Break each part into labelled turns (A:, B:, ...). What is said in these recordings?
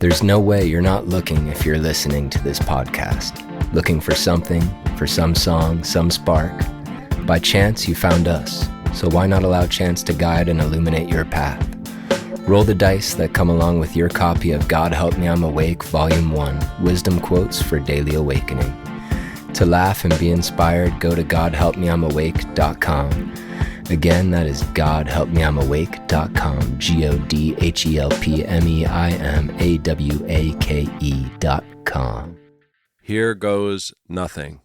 A: There's no way you're not looking if you're listening to this podcast. Looking for something, for some song, some spark. By chance, you found us, so why not allow chance to guide and illuminate your path? Roll the dice that come along with your copy of God Help Me I'm Awake Volume 1, Wisdom Quotes for Daily Awakening. To laugh and be inspired, go to godhelpmeimawake.com. Again, that is godhelpmeimawake.com, godhelpmeimawake.com.
B: Here goes nothing.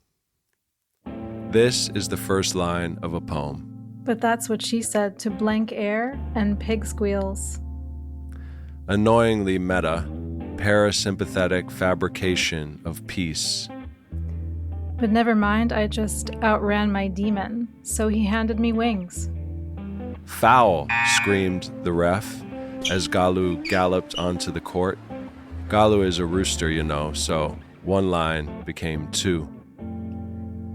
B: This is the first line of a poem.
C: But that's what she said to blank air and pig squeals.
B: Annoyingly meta, parasympathetic fabrication of peace.
C: But never mind, I just outran my demon, so he handed me wings.
B: Foul, screamed the ref as Galu galloped onto the court. Galu is a rooster, you know, so one line became two.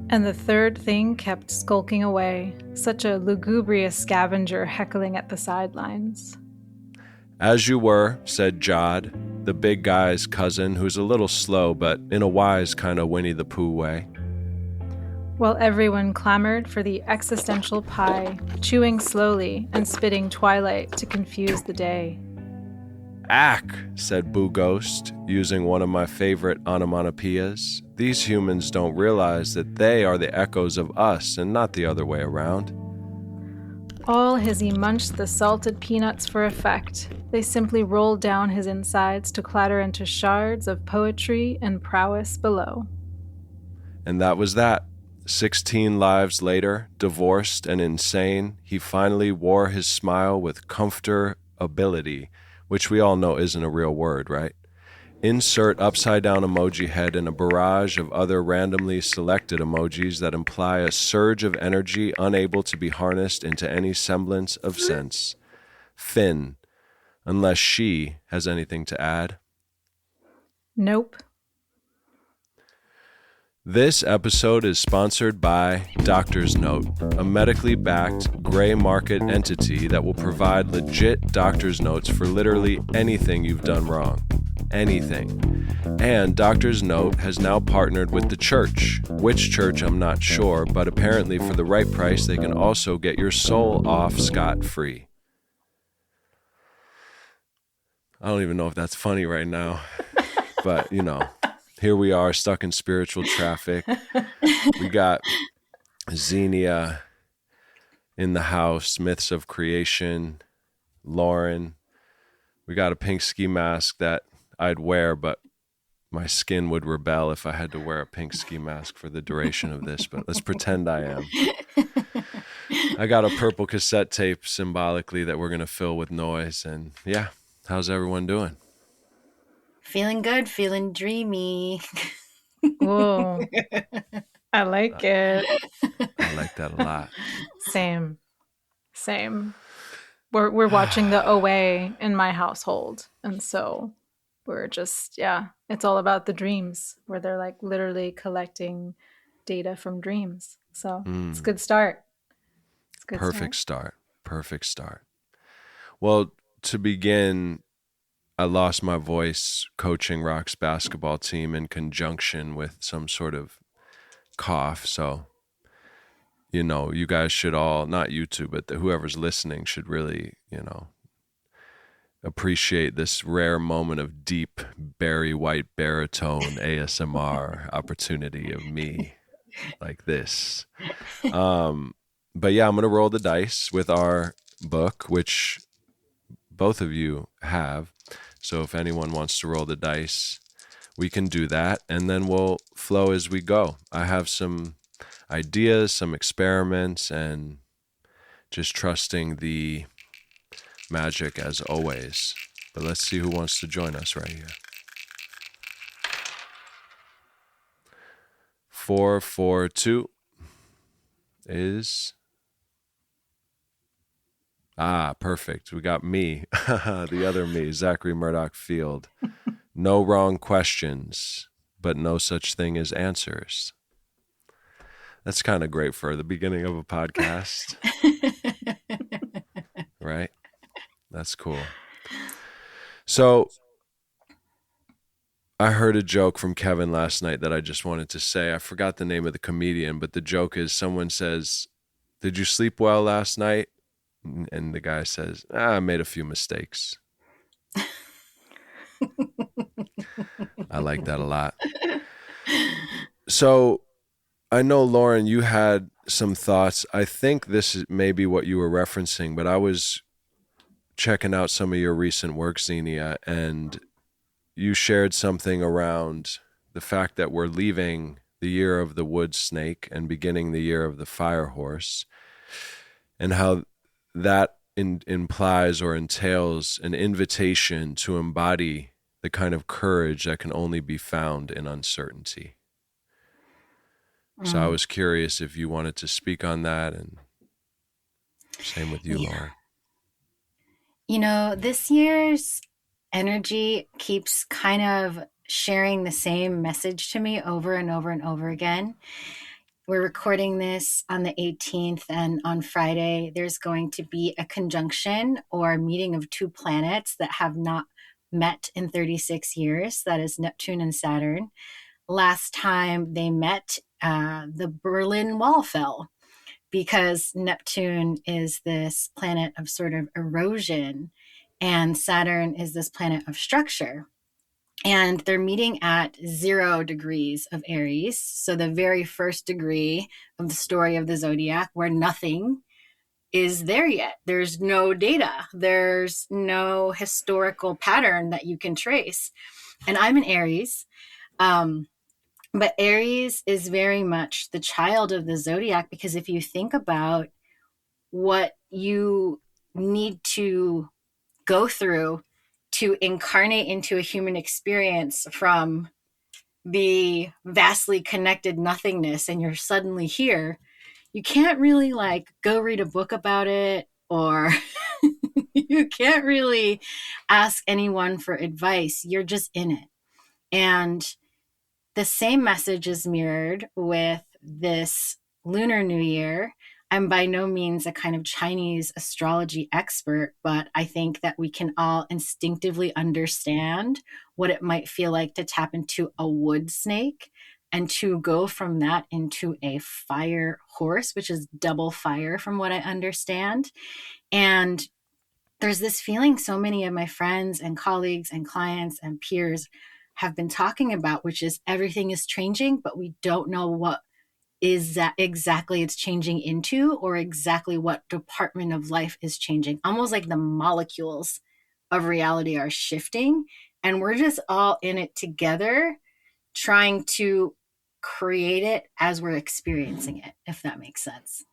C: And the third thing kept skulking away, such a lugubrious scavenger heckling at the sidelines.
B: As you were, said Jod, the big guy's cousin, who's a little slow, but in a wise kind of Winnie the Pooh way.
C: While everyone clamored for the existential pie, chewing slowly and spitting twilight to confuse the day.
B: Ack, said Boo Ghost, using one of my favorite onomatopoeias. These humans don't realize that they are the echoes of us and not the other way around.
C: All as he munched the salted peanuts for effect, they simply rolled down his insides to clatter into shards of poetry and prowess below.
B: And that was that. 16 lives later, divorced and insane, he finally wore his smile with comfortability, which we all know isn't a real word, right? Insert upside-down emoji head in a barrage of other randomly selected emojis that imply a surge of energy unable to be harnessed into any semblance of sense. Finn, unless she has anything to add.
C: Nope.
B: This episode is sponsored by Doctor's Note, a medically backed gray market entity that will provide legit doctor's notes for literally anything you've done wrong. Anything. And Doctor's Note has now partnered with the church. Which church, I'm not sure, but apparently for the right price, they can also get your soul off scot-free. I don't even know if that's funny right now, but you know. Here we are, stuck in spiritual traffic. We got Xenia in the house, Myths of Creation, Lauren. We got a pink ski mask that I'd wear, but my skin would rebel if I had to wear a pink ski mask for the duration of this, but let's pretend I am. I got a purple cassette tape symbolically that we're going to fill with noise, and yeah, how's everyone doing?
D: Feeling good, feeling dreamy.
C: Whoa. I like it.
B: I like that a lot.
C: Same. We're watching the OA in my household. And so we're just, it's all about the dreams where they're like literally collecting data from dreams. So it's a good start.
B: Perfect start. Well, to begin, I lost my voice coaching Rock's basketball team in conjunction with some sort of cough. So, you know, you guys should all, not you two, but whoever's listening should really, you know, appreciate this rare moment of deep, Barry White baritone ASMR opportunity of me like this. But yeah, I'm going to roll the dice with our book, which both of you have. So if anyone wants to roll the dice, we can do that, and then we'll flow as we go. I have some ideas, some experiments, and just trusting the magic as always. But let's see who wants to join us right here. 442 is... perfect. We got me, the other me, Zachary Murdock Field. No wrong questions, but no such thing as answers. That's kind of great for the beginning of a podcast. Right? That's cool. So I heard a joke from Kevin last night that I just wanted to say. I forgot the name of the comedian, but the joke is someone says, "Did you sleep well last night?" And the guy says, "I made a few mistakes." I like that a lot. So I know, Lauren, you had some thoughts. I think this is maybe what you were referencing, but I was checking out some of your recent work, Xenia, and you shared something around the fact that we're leaving the year of the wood snake and beginning the year of the fire horse, and how that implies or entails an invitation to embody the kind of courage that can only be found in uncertainty. So I was curious if you wanted to speak on that, and same with you, Lauren.
D: You know, this year's energy keeps kind of sharing the same message to me over and over and over again. We're recording this on the 18th, and on Friday, there's going to be a conjunction or a meeting of two planets that have not met in 36 years. That is Neptune and Saturn. Last time they met, the Berlin Wall fell because Neptune is this planet of sort of erosion and Saturn is this planet of structure. And they're meeting at 0 degrees of Aries. So the very first degree of the story of the zodiac where nothing is there yet. There's no data. There's no historical pattern that you can trace. And I'm an Aries. But Aries is very much the child of the zodiac, because if you think about what you need to go through to incarnate into a human experience from the vastly connected nothingness, and you're suddenly here, you can't really like go read a book about it, or you can't really ask anyone for advice. You're just in it. And the same message is mirrored with this Lunar New Year. I'm by no means a kind of Chinese astrology expert, but I think that we can all instinctively understand what it might feel like to tap into a wood snake and to go from that into a fire horse, which is double fire from what I understand. And there's this feeling so many of my friends and colleagues and clients and peers have been talking about, which is everything is changing, but we don't know what is that exactly it's changing into, or exactly what department of life is changing. Almost like the molecules of reality are shifting, and we're just all in it together, trying to create it as we're experiencing it, if that makes sense.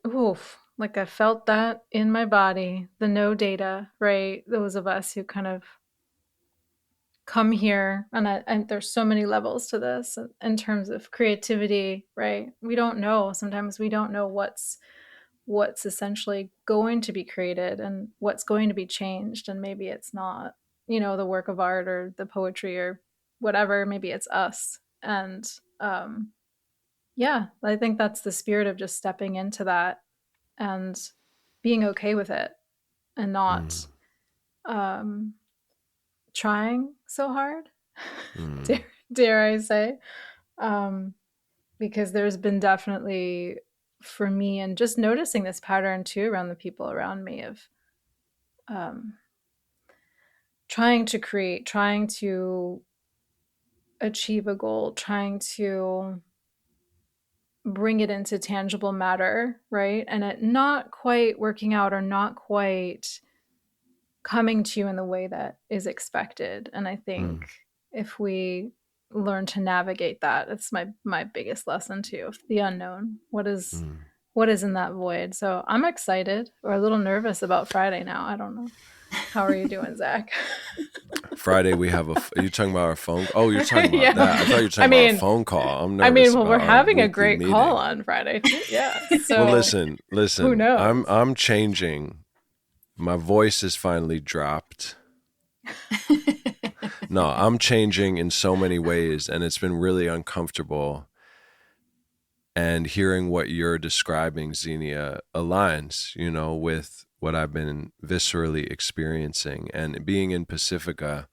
C: Oof, like I felt that in my body, the no data, right? Those of us who kind of come here, and there's so many levels to this in terms of creativity, right? We don't know. Sometimes we don't know what's essentially going to be created and what's going to be changed. And maybe it's not, the work of art or the poetry or whatever. Maybe it's us. And I think that's the spirit of just stepping into that and being okay with it and not trying so hard, dare I say, because there's been definitely, for me, and just noticing this pattern too around the people around me of trying to create, trying to achieve a goal, trying to bring it into tangible matter, right? And it not quite working out or not quite coming to you in the way that is expected. And I think if we learn to navigate that, it's my biggest lesson too, the unknown. What is in that void? So I'm excited, or a little nervous about Friday now. I don't know. How are you doing, Zach?
B: Friday we have are you talking about our phone? Oh, you're talking about that. I thought you were talking about a phone call. I'm nervous.
C: We're having a great meeting. Call on Friday too. Yeah. So
B: well, listen.
C: Who knows?
B: I'm changing. My voice has finally dropped. No, I'm changing in so many ways, and it's been really uncomfortable. And hearing what you're describing, Xenia, aligns, with what I've been viscerally experiencing. And being in Pacifica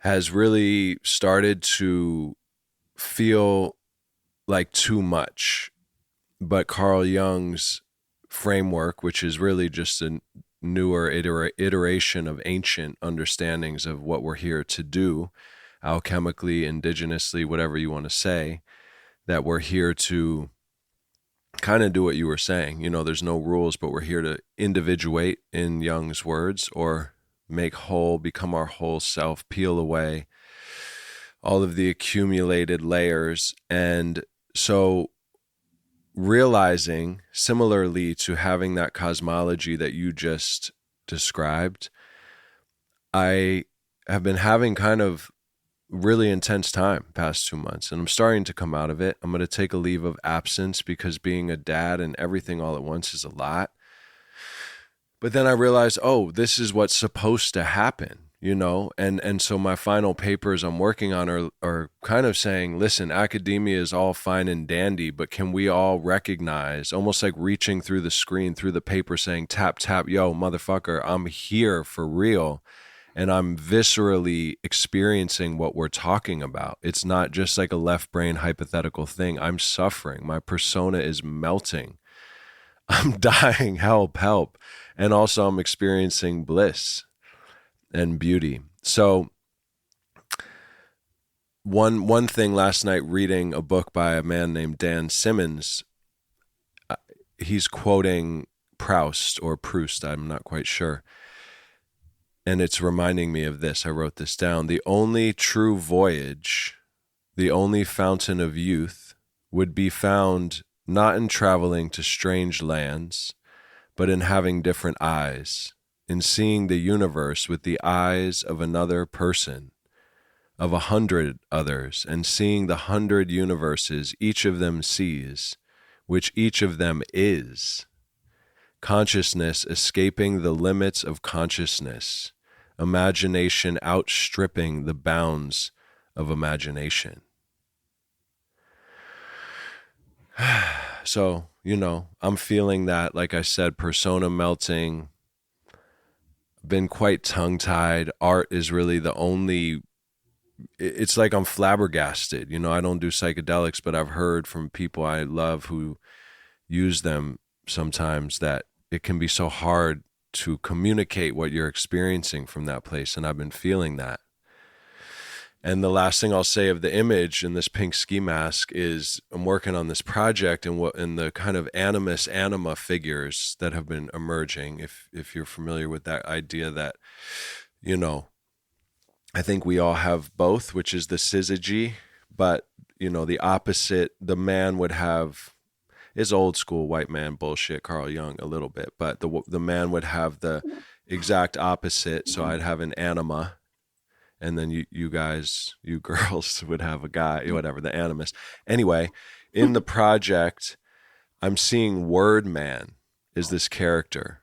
B: has really started to feel like too much. But Carl Jung's framework, which is really just a newer iteration of ancient understandings of what we're here to do, alchemically, indigenously, whatever you want to say, that we're here to kind of do what you were saying. You know, there's no rules, but we're here to individuate, in Jung's words, or make whole, become our whole self, peel away all of the accumulated layers. And so realizing, similarly to having that cosmology that you just described, I have been having kind of really intense time past 2 months, and I'm starting to come out of it. I'm going to take a leave of absence because being a dad and everything all at once is a lot. But then I realized, oh, this is what's supposed to happen, you know? And so my final papers I'm working on are kind of saying, listen, academia is all fine and dandy, but can we all recognize, almost like reaching through the screen, through the paper, saying, tap, tap, yo, motherfucker, I'm here for real. And I'm viscerally experiencing what we're talking about. It's not just like a left brain hypothetical thing. I'm suffering. My persona is melting. I'm dying. Help, help. And also I'm experiencing bliss and beauty. So one thing last night, reading a book by a man named Dan Simmons, he's quoting Proust or Proust, I'm not quite sure. And it's reminding me of this. I wrote this down. The only true voyage, the only fountain of youth, would be found not in traveling to strange lands, but in having different eyes, in seeing the universe with the eyes of another person, of 100 others, and seeing the 100 universes each of them sees, which each of them is. Consciousness escaping the limits of consciousness, imagination outstripping the bounds of imagination. So, you know, I'm feeling that, like I said, persona melting, been quite tongue-tied. Art is really the only, it's like I'm flabbergasted. You know, I don't do psychedelics, but I've heard from people I love who use them sometimes that it can be so hard to communicate what you're experiencing from that place. And I've been feeling that. And the last thing I'll say of the image in this pink ski mask is I'm working on this project and the kind of animus anima figures that have been emerging. If you're familiar with that idea that, you know, I think we all have both, which is the syzygy, but, you know, the opposite, the man would have, is old school white man bullshit, Carl Jung a little bit, but the man would have the exact opposite. So I'd have an anima, and then you guys, you girls would have a guy, whatever, the animus. Anyway, in the project, I'm seeing Word Man is this character,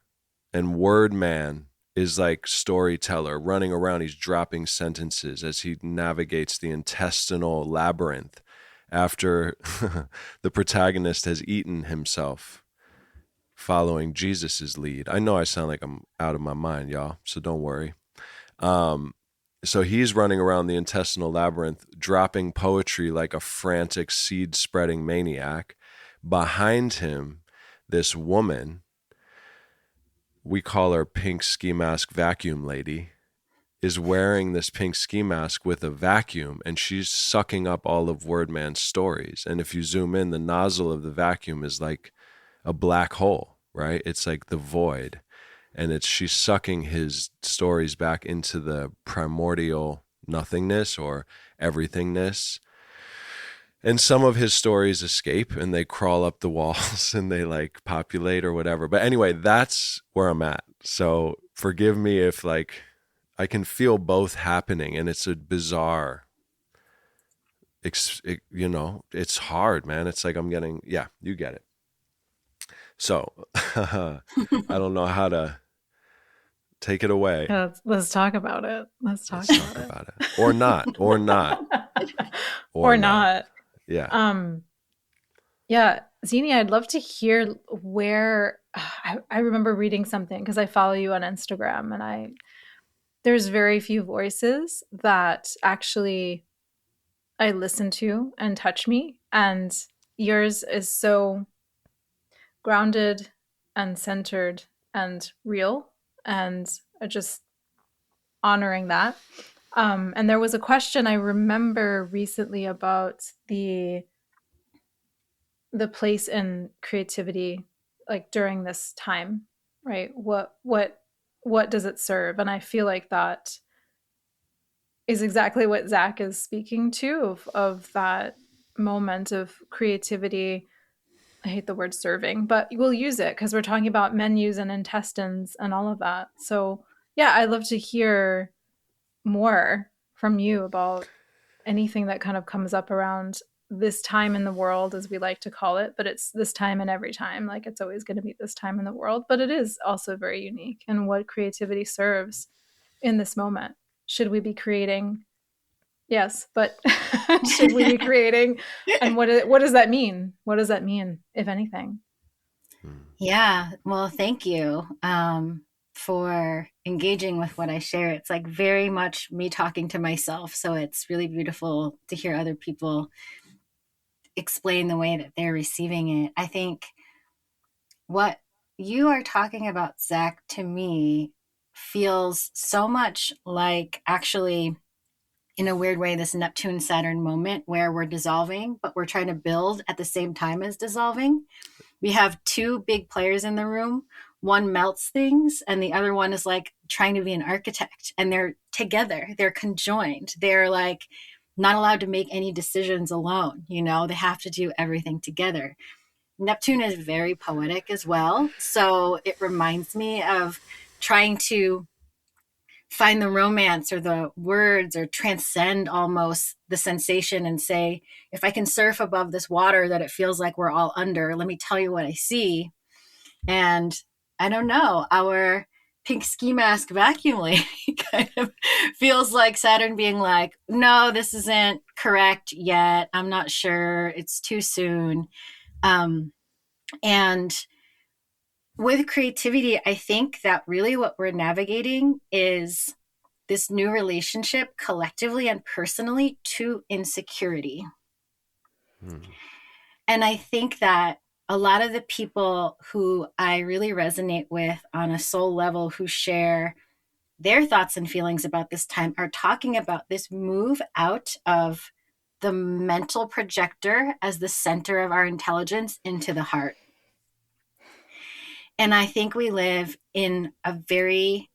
B: and Word Man is like storyteller running around. He's dropping sentences as he navigates the intestinal labyrinth after the protagonist has eaten himself, following Jesus's lead. I know I sound like I'm out of my mind, y'all, so don't worry. So he's running around the intestinal labyrinth, dropping poetry like a frantic seed-spreading maniac. Behind him, this woman, we call her Pink Ski Mask Vacuum Lady, is wearing this pink ski mask with a vacuum, and she's sucking up all of Wordman's stories. And if you zoom in, the nozzle of the vacuum is like a black hole, right? It's like the void. And she's sucking his stories back into the primordial nothingness or everythingness. And some of his stories escape and they crawl up the walls and they like populate or whatever. But anyway, that's where I'm at. So forgive me if like I can feel both happening, and it's a bizarre, you know, it's hard, man. It's like I'm getting, yeah, you get it. So I don't know how to take it away.
C: Yeah, let's talk about it. Let's talk about it.
B: Or not.
C: Or not.
B: Yeah.
C: Yeah, Xenia, I'd love to hear where I remember reading something because I follow you on Instagram, and there's very few voices that actually I listen to and touch me. And yours is so grounded and centered and real. And just honoring that. And there was a question I remember recently about the place in creativity, like during this time, right? What does it serve? And I feel like that is exactly what Zach is speaking to, of that moment of creativity. I hate the word serving, but we'll use it because we're talking about menus and intestines and all of that. So yeah, I'd love to hear more from you about anything that kind of comes up around this time in the world, as we like to call it, but it's this time and every time. Like, it's always going to be this time in the world, but it is also very unique, and what creativity serves in this moment. Should we be creating? Yes, but should we be creating? And what does that mean? What does that mean, if anything?
D: Yeah, well, thank you for engaging with what I share. It's like very much me talking to myself. So it's really beautiful to hear other people explain the way that they're receiving it. I think what you are talking about, Zach, to me feels so much like, actually, in a weird way, this Neptune Saturn moment where we're dissolving, but we're trying to build at the same time as dissolving. We have two big players in the room. One melts things and the other one is like trying to be an architect, and they're together, they're conjoined. They're like not allowed to make any decisions alone. You know, they have to do everything together. Neptune is very poetic as well. So it reminds me of trying to find the romance or the words, or transcend almost the sensation and say, if I can surf above this water that it feels like we're all under, let me tell you what I see. And I don't know, our pink ski mask vacuum lady kind of feels like Saturn being like, no, this isn't correct yet. I'm not sure. It's too soon. And with creativity, I think that really what we're navigating is this new relationship collectively and personally to insecurity. And I think that a lot of the people who I really resonate with on a soul level, who share their thoughts and feelings about this time, are talking about this move out of the mental projector as the center of our intelligence into the heart. And I think we live in a very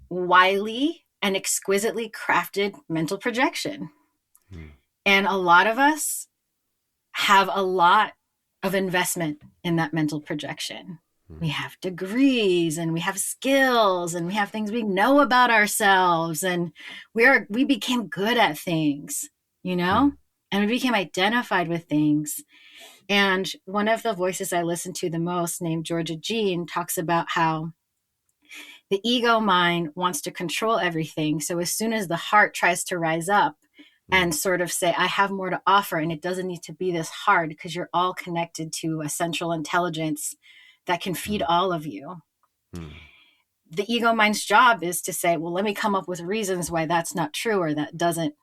D: wily and exquisitely crafted mental projection. And a lot of us have a lot of investment in that mental projection. We have degrees and we have skills and we have things we know about ourselves, and we became good at things, you know, and we became identified with things. And one of the voices I listen to the most, named Georgia Jean, talks about how the ego mind wants to control everything. So as soon as the heart tries to rise up and sort of say, I have more to offer, and it doesn't need to be this hard, because you're all connected to a central intelligence that can feed all of you. The ego mind's job is to say, well, let me come up with reasons why that's not true or that doesn't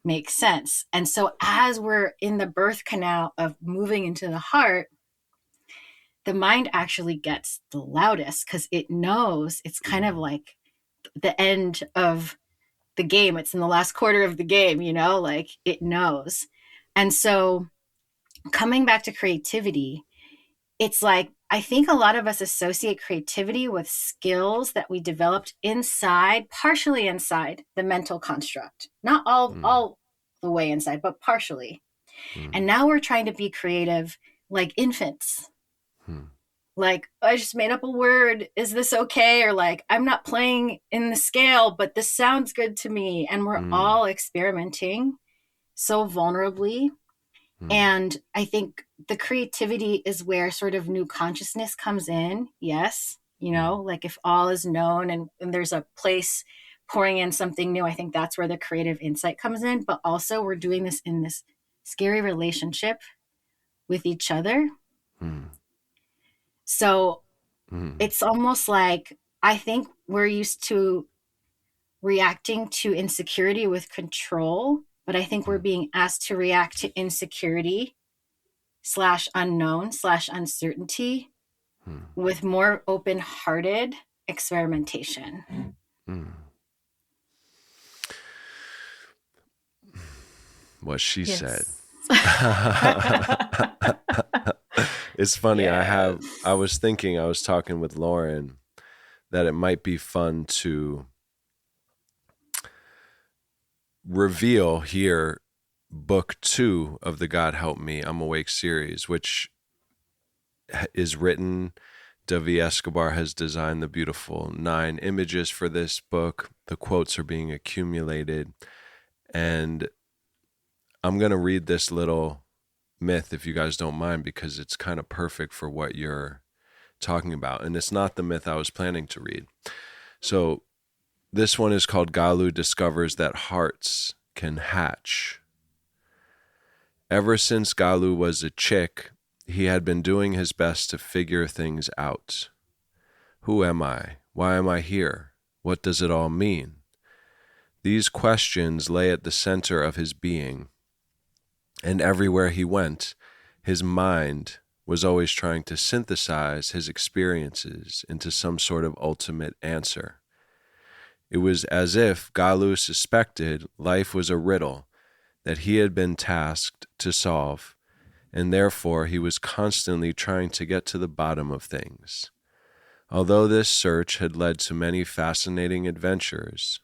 D: make sense. And so as we're in the birth canal of moving into the heart, the mind actually gets the loudest, because it knows it's kind of like the end of the game. It's in the last quarter of the game, you know, like it knows. And so coming back to creativity, it's like, I think a lot of us associate creativity with skills that we developed inside, partially inside the mental construct, not all the way inside, but partially. And now we're trying to be creative like infants. Like, I just made up a word. Is this okay? Or like, I'm not playing in the scale, but this sounds good to me. And we're all experimenting so vulnerably. And I think the creativity is where sort of new consciousness comes in. Yes. You know, like if all is known and there's a place pouring in something new, I think that's where the creative insight comes in. But also we're doing this in this scary relationship with each other. So it's almost like, I think we're used to reacting to insecurity with control, but I think we're being asked to react to insecurity / unknown / uncertainty with more open-hearted experimentation.
B: What she
C: Yes.
B: said. It's funny.
C: Yes.
B: I was talking with Lauren that it might be fun to reveal here book 2 of the God Help Me, I'm Awake series, which is written. Davi Escobar has designed the beautiful 9 images for this book. The quotes are being accumulated. And I'm going to read this little myth, if you guys don't mind, because it's kind of perfect for what you're talking about. And it's not the myth I was planning to read. So this one is called Galu Discovers That Hearts Can Hatch. Ever since Galu was a chick, he had been doing his best to figure things out. Who am I? Why am I here? What does it all mean? These questions lay at the center of his being, and everywhere he went, his mind was always trying to synthesize his experiences into some sort of ultimate answer. It was as if Galu suspected life was a riddle that he had been tasked to solve, and therefore he was constantly trying to get to the bottom of things. Although this search had led to many fascinating adventures,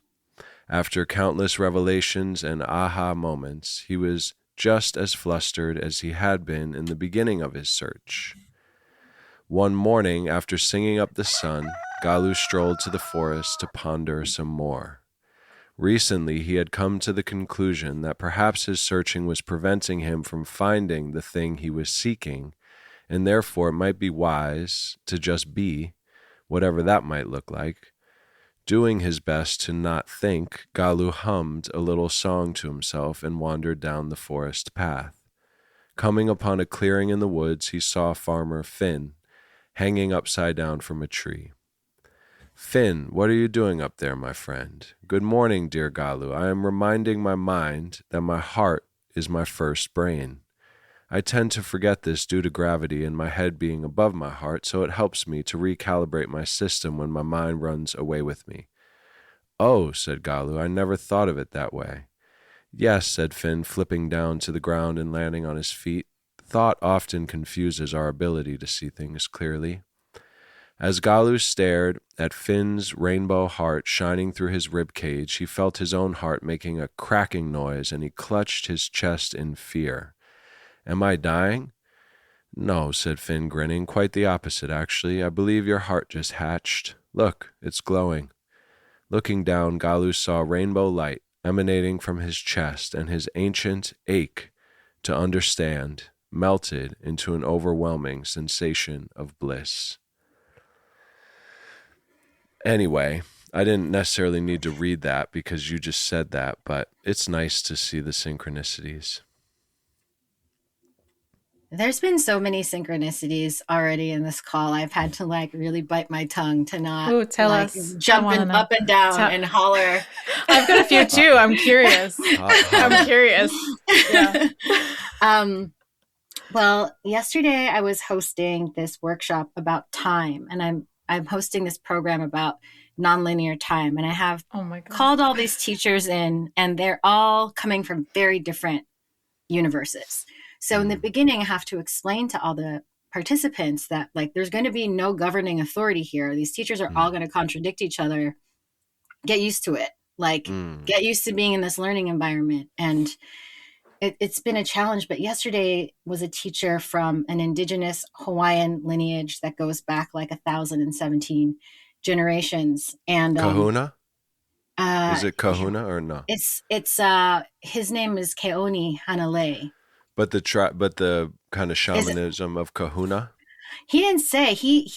B: after countless revelations and aha moments, he was just as flustered as he had been in the beginning of his search. One morning, after singing up the sun, Galu strolled to the forest to ponder some more. Recently, he had come to the conclusion that perhaps his searching was preventing him from finding the thing he was seeking, and therefore it might be wise to just be, whatever that might look like. Doing his best to not think, Galu hummed a little song to himself and wandered down the forest path. Coming upon a clearing in the woods, he saw farmer Finn hanging upside down from a tree. Finn, what are you doing up there, my friend? Good morning, dear Galu. I am reminding my mind that my heart is my first brain. I tend to forget this due to gravity and my head being above my heart, so it helps me to recalibrate my system when my mind runs away with me. Oh, said Galu, I never thought of it that way. Yes, said Finn, flipping down to the ground and landing on his feet. Thought often confuses our ability to see things clearly. As Galu stared at Finn's rainbow heart shining through his rib cage, he felt his own heart making a cracking noise, and he clutched his chest in fear. Am I dying? No, said Finn, grinning. Quite the opposite, actually. I believe your heart just hatched. Look, it's glowing. Looking down, Galu saw rainbow light emanating from his chest, and his ancient ache to understand melted into an overwhelming sensation of bliss. Anyway, I didn't necessarily need to read that because you just said that, but it's nice to see the synchronicities.
D: There's been so many synchronicities already in this call. I've had to really bite my tongue to not jumping up and down and holler.
C: I've got a few too. I'm curious. I'm curious. Yeah.
D: Well, yesterday I was hosting this workshop about time, and I'm hosting this program about nonlinear time, and I have called all these teachers in, and they're all coming from very different universes. So in the beginning, I have to explain to all the participants that there's going to be no governing authority here. These teachers are all going to contradict each other. Get used to it. Get used to being in this learning environment. And it's been a challenge. But yesterday was a teacher from an indigenous Hawaiian lineage that goes back 1,017 generations. And
B: Kahuna? Is it Kahuna or no?
D: It's his name is Keoni Hanalei.
B: But the kind of shamanism of Kahuna?
D: He didn't say. He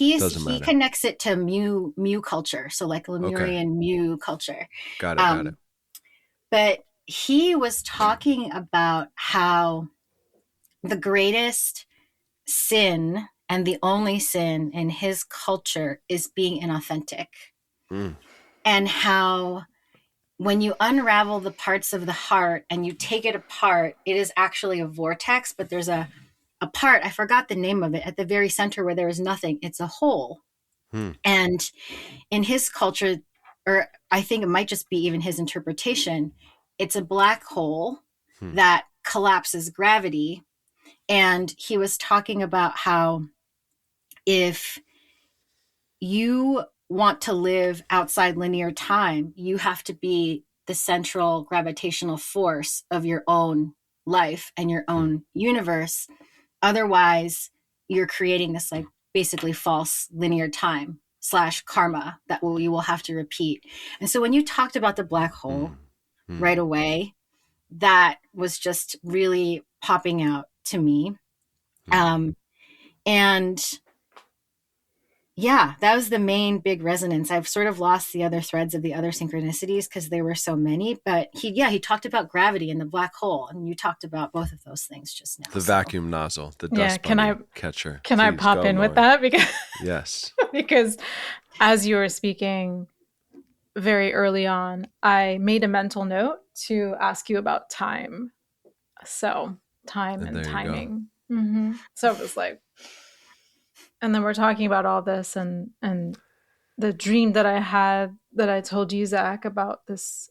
D: connects it to Mu culture. So Lemurian Mu culture.
B: Got it.
D: But he was talking about how the greatest sin and the only sin in his culture is being inauthentic. And how when you unravel the parts of the heart and you take it apart, it is actually a vortex, but there's a part, I forgot the name of it, at the very center where there is nothing. It's a hole. And in his culture, or I think it might just be even his interpretation, it's a black hole that collapses gravity. And he was talking about how if you want to live outside linear time, you have to be the central gravitational force of your own life and your own universe. Otherwise, you're creating this like basically false linear time / karma that you will have to repeat. And so when you talked about the black hole right away, that was just really popping out to me. And yeah, that was the main big resonance. I've sort of lost the other threads of the other synchronicities because there were so many, but he talked about gravity and the black hole, and you talked about both of those things just now.
B: The vacuum nozzle, the dust catcher.
C: Can I pop in with that? Because
B: yes.
C: Because as you were speaking very early on, I made a mental note to ask you about time. So time and timing. So it was like, and then we're talking about all this and the dream that I had that I told you, Zach, about this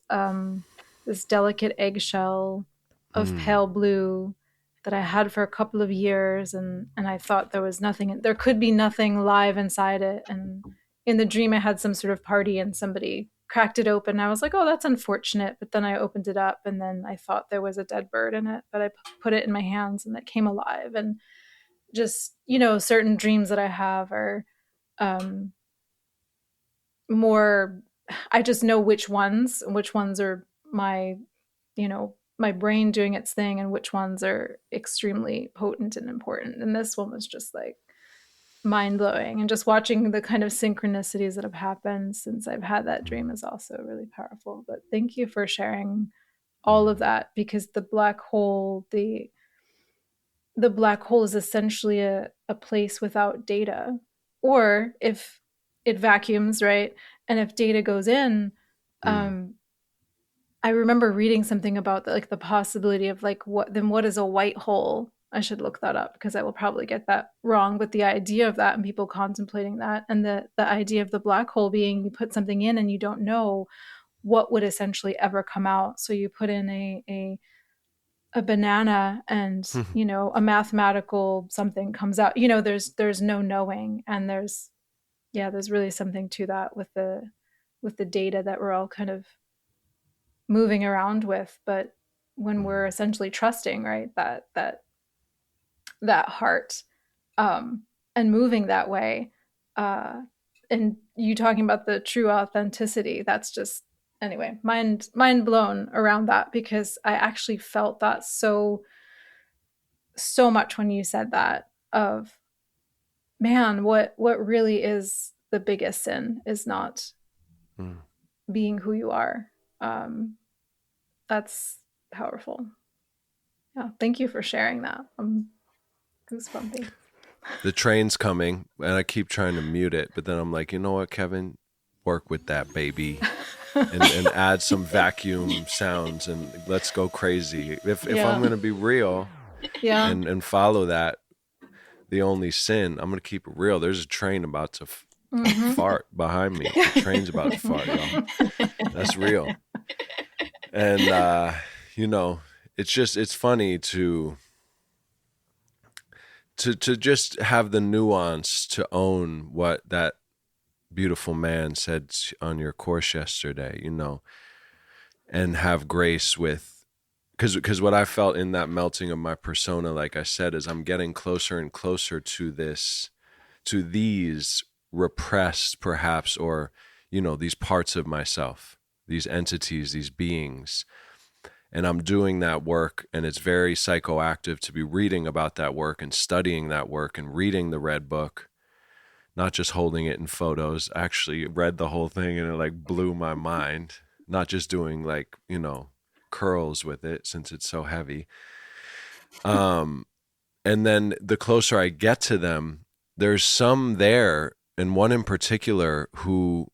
C: this delicate eggshell of pale blue that I had for a couple of years, and I thought there could be nothing live inside it. And in the dream I had some sort of party and somebody cracked it open. I was like, oh, that's unfortunate. But then I opened it up and then I thought there was a dead bird in it, but I put it in my hands and it came alive. And just, certain dreams that I have are more, I just know which ones are my, my brain doing its thing and which ones are extremely potent and important. And this one was just like mind-blowing, and just watching the kind of synchronicities that have happened since I've had that dream is also really powerful. But thank you for sharing all of that, because the black hole, the black hole is essentially a place without data, or if it vacuums, right? And if data goes in, I remember reading something about the possibility of what is a white hole? I should look that up because I will probably get that wrong. But the idea of that and people contemplating that, and the idea of the black hole being you put something in and you don't know what would essentially ever come out. So you put in a banana and a mathematical something comes out. There's no knowing, and there's really something to that with the data that we're all kind of moving around with. But when we're essentially trusting, right, that heart and moving that way, and you talking about the true authenticity, that's just, anyway, mind blown around that, because I actually felt that so much when you said that, of, man, what really is the biggest sin is not being who you are. That's powerful. Yeah, thank you for sharing that. I'm goosebumpy.
B: The train's coming, and I keep trying to mute it, but then I'm like, you know what, Kevin? Work with that, baby. and add some vacuum sounds and let's go crazy. If I'm going to be real and follow that, the only sin, I'm going to keep it real. There's a train about to fart behind me. The train's about to fart, y'all. That's real. And, it's funny to just have the nuance to own what that beautiful man said on your course yesterday, and have grace with, because what I felt in that melting of my persona, like I said, is I'm getting closer and closer to these repressed, perhaps, or, these parts of myself, these entities, these beings. And I'm doing that work, and it's very psychoactive to be reading about that work and studying that work and reading the Red Book, not just holding it in photos. I actually read the whole thing and it blew my mind, not just doing curls with it since it's so heavy. And then the closer I get to them, there's some there, and one in particular who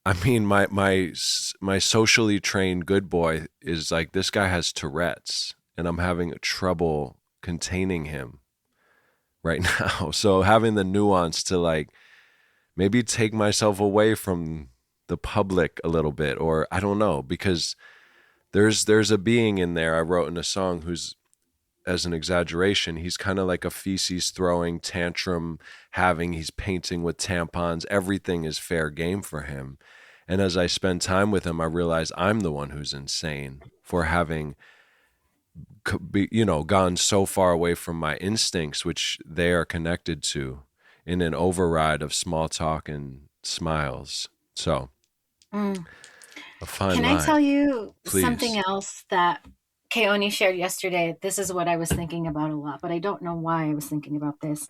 B: I mean, my socially trained good boy is like, this guy has Tourette's, and I'm having trouble containing him right now. So having the nuance to like maybe take myself away from the public a little bit, or I don't know, because there's a being in there I wrote in a song who's, as an exaggeration, he's kind of like a feces throwing, tantrum having, he's painting with tampons. Everything is fair game for him. And as I spend time with him, I realize I'm the one who's insane for having, gone so far away from my instincts, which they are connected to, in an override of small talk and smiles. So a fine
D: Can
B: line.
D: I tell you
B: Please.
D: something else that Keone shared yesterday? This is what I was thinking about a lot, but I don't know why I was thinking about this.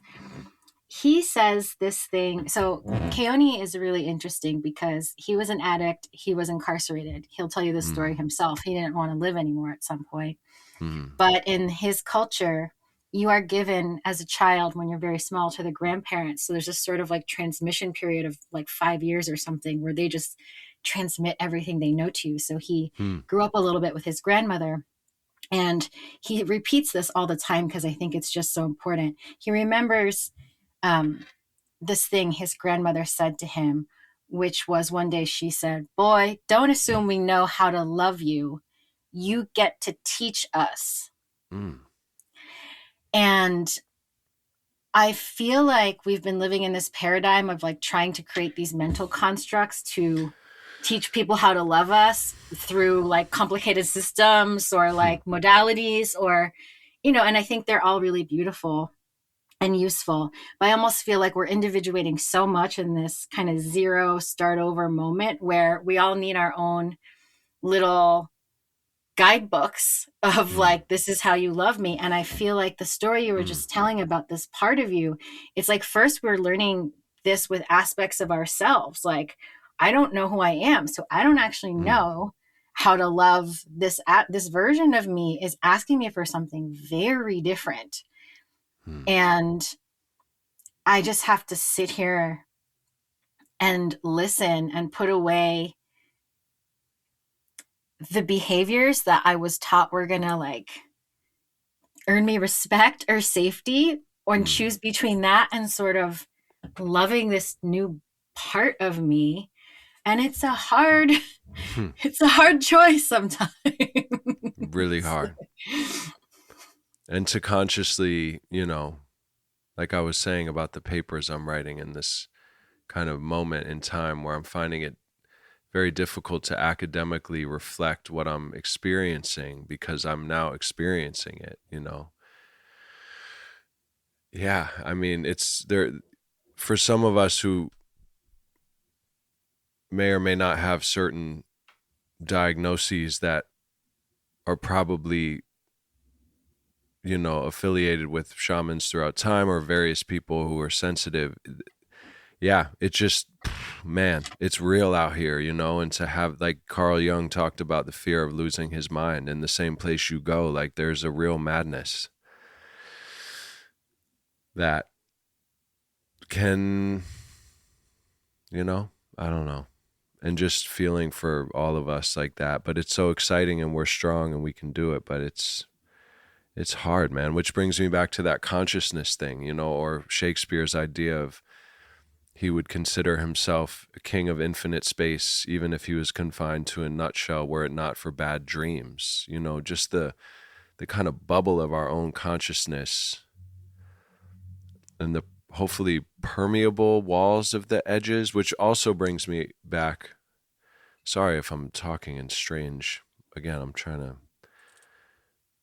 D: He says this thing. So Keone is really interesting because he was an addict. He was incarcerated. He'll tell you this story himself. He didn't want to live anymore at some point. But in his culture, you are given as a child when you're very small to the grandparents. So there's this sort of like transmission period of like 5 years or something where they just transmit everything they know to you. So he grew up a little bit with his grandmother, and he repeats this all the time because I think it's just so important. He remembers this thing his grandmother said to him, which was one day she said, "Boy, don't assume we know how to love you. You get to teach us." And I feel like we've been living in this paradigm of like trying to create these mental constructs to teach people how to love us through like complicated systems or like modalities, or, and I think they're all really beautiful and useful. But I almost feel like we're individuating so much in this kind of zero start over moment where we all need our own little guidebooks of like, this is how you love me. And I feel like the story you were just telling about this part of you, it's like first we're learning this with aspects of ourselves. Like, I don't know who I am, so I don't actually know how to love this. This version of me is asking me for something very different. And I just have to sit here and listen and put away the behaviors that I was taught were going to like earn me respect or safety, or choose between that and sort of loving this new part of me. And it's a hard choice sometimes.
B: Really hard. And to consciously, like I was saying about the papers I'm writing in this kind of moment in time where I'm finding it very difficult to academically reflect what I'm experiencing because I'm now experiencing it, Yeah, I mean, it's there for some of us who may or may not have certain diagnoses that are probably, affiliated with shamans throughout time or various people who are sensitive. Yeah, it just, man, it's real out here, and to have, like Carl Jung talked about the fear of losing his mind, in the same place you go, like there's a real madness that can, I don't know, and just feeling for all of us like that. But it's so exciting and we're strong and we can do it, but it's hard, man, which brings me back to that consciousness thing, or Shakespeare's idea of he would consider himself a king of infinite space, even if he was confined to a nutshell were it not for bad dreams. Just the kind of bubble of our own consciousness and the hopefully permeable walls of the edges, which also brings me back. Sorry if I'm talking in strange. Again, I'm trying to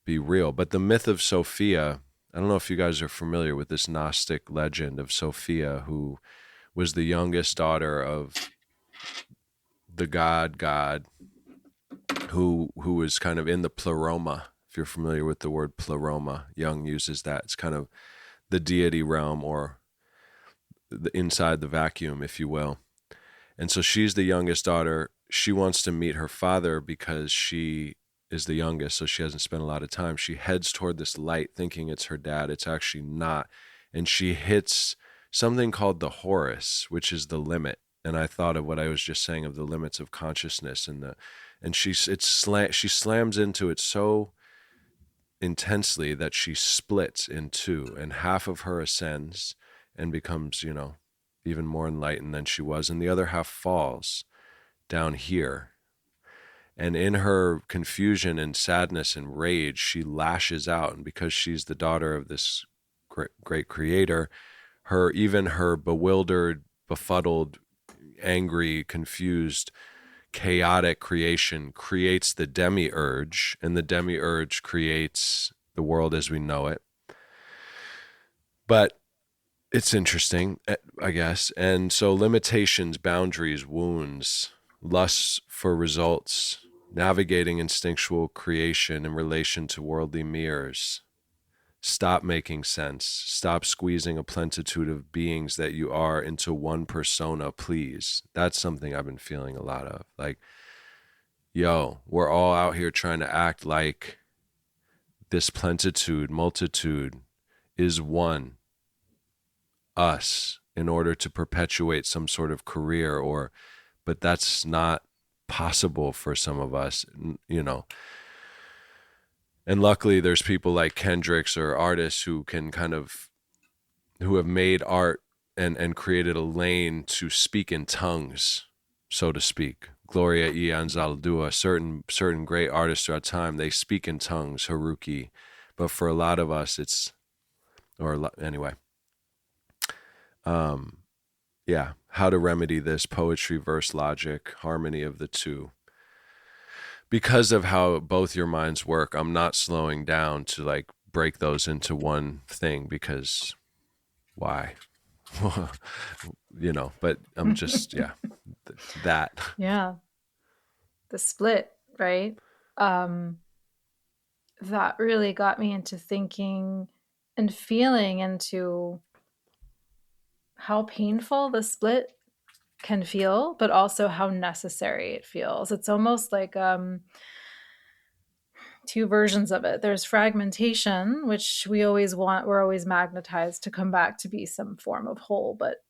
B: be real. But the myth of Sophia, I don't know if you guys are familiar with this Gnostic legend of Sophia, who was the youngest daughter of the god who was kind of in the pleroma. If you're familiar with the word pleroma, Jung uses that. It's kind of the deity realm, or the inside the vacuum, if you will. And so she's the youngest daughter. She wants to meet her father because she is the youngest, so she hasn't spent a lot of time. She heads toward this light thinking it's her dad. It's actually not. And she hits something called the Horus, which is the limit. And I thought of what I was just saying of the limits of consciousness, and she slams into it so intensely that she splits in two, and half of her ascends and becomes, even more enlightened than she was, and the other half falls down here. And in her confusion and sadness and rage, she lashes out, and because she's the daughter of this great creator, her bewildered, befuddled, angry, confused, chaotic creation creates the demiurge, and the demiurge creates the world as we know it. But it's interesting, I guess. And so limitations, boundaries, wounds, lusts for results, navigating instinctual creation in relation to worldly mirrors. Stop making sense. Stop squeezing a plenitude of beings that you are into one persona, please. That's something I've been feeling a lot of. Like, yo, we're all out here trying to act like this plenitude, multitude is one, us, in order to perpetuate some sort of career, but that's not possible for some of us, And luckily there's people like Kendricks or artists who have made art and created a lane to speak in tongues, so to speak. Gloria E. Anzaldúa, certain great artists throughout time, they speak in tongues, Haruki. But for a lot of us, how to remedy this: poetry, verse, logic, harmony of the two. Because of how both your minds work, I'm not slowing down to break those into one thing, because why? But I'm just, that.
C: Yeah. The split, right? That really got me into thinking and feeling into how painful the split can feel, but also how necessary it feels. It's almost like two versions of it. There's fragmentation, which we're always magnetized to come back to be some form of whole, but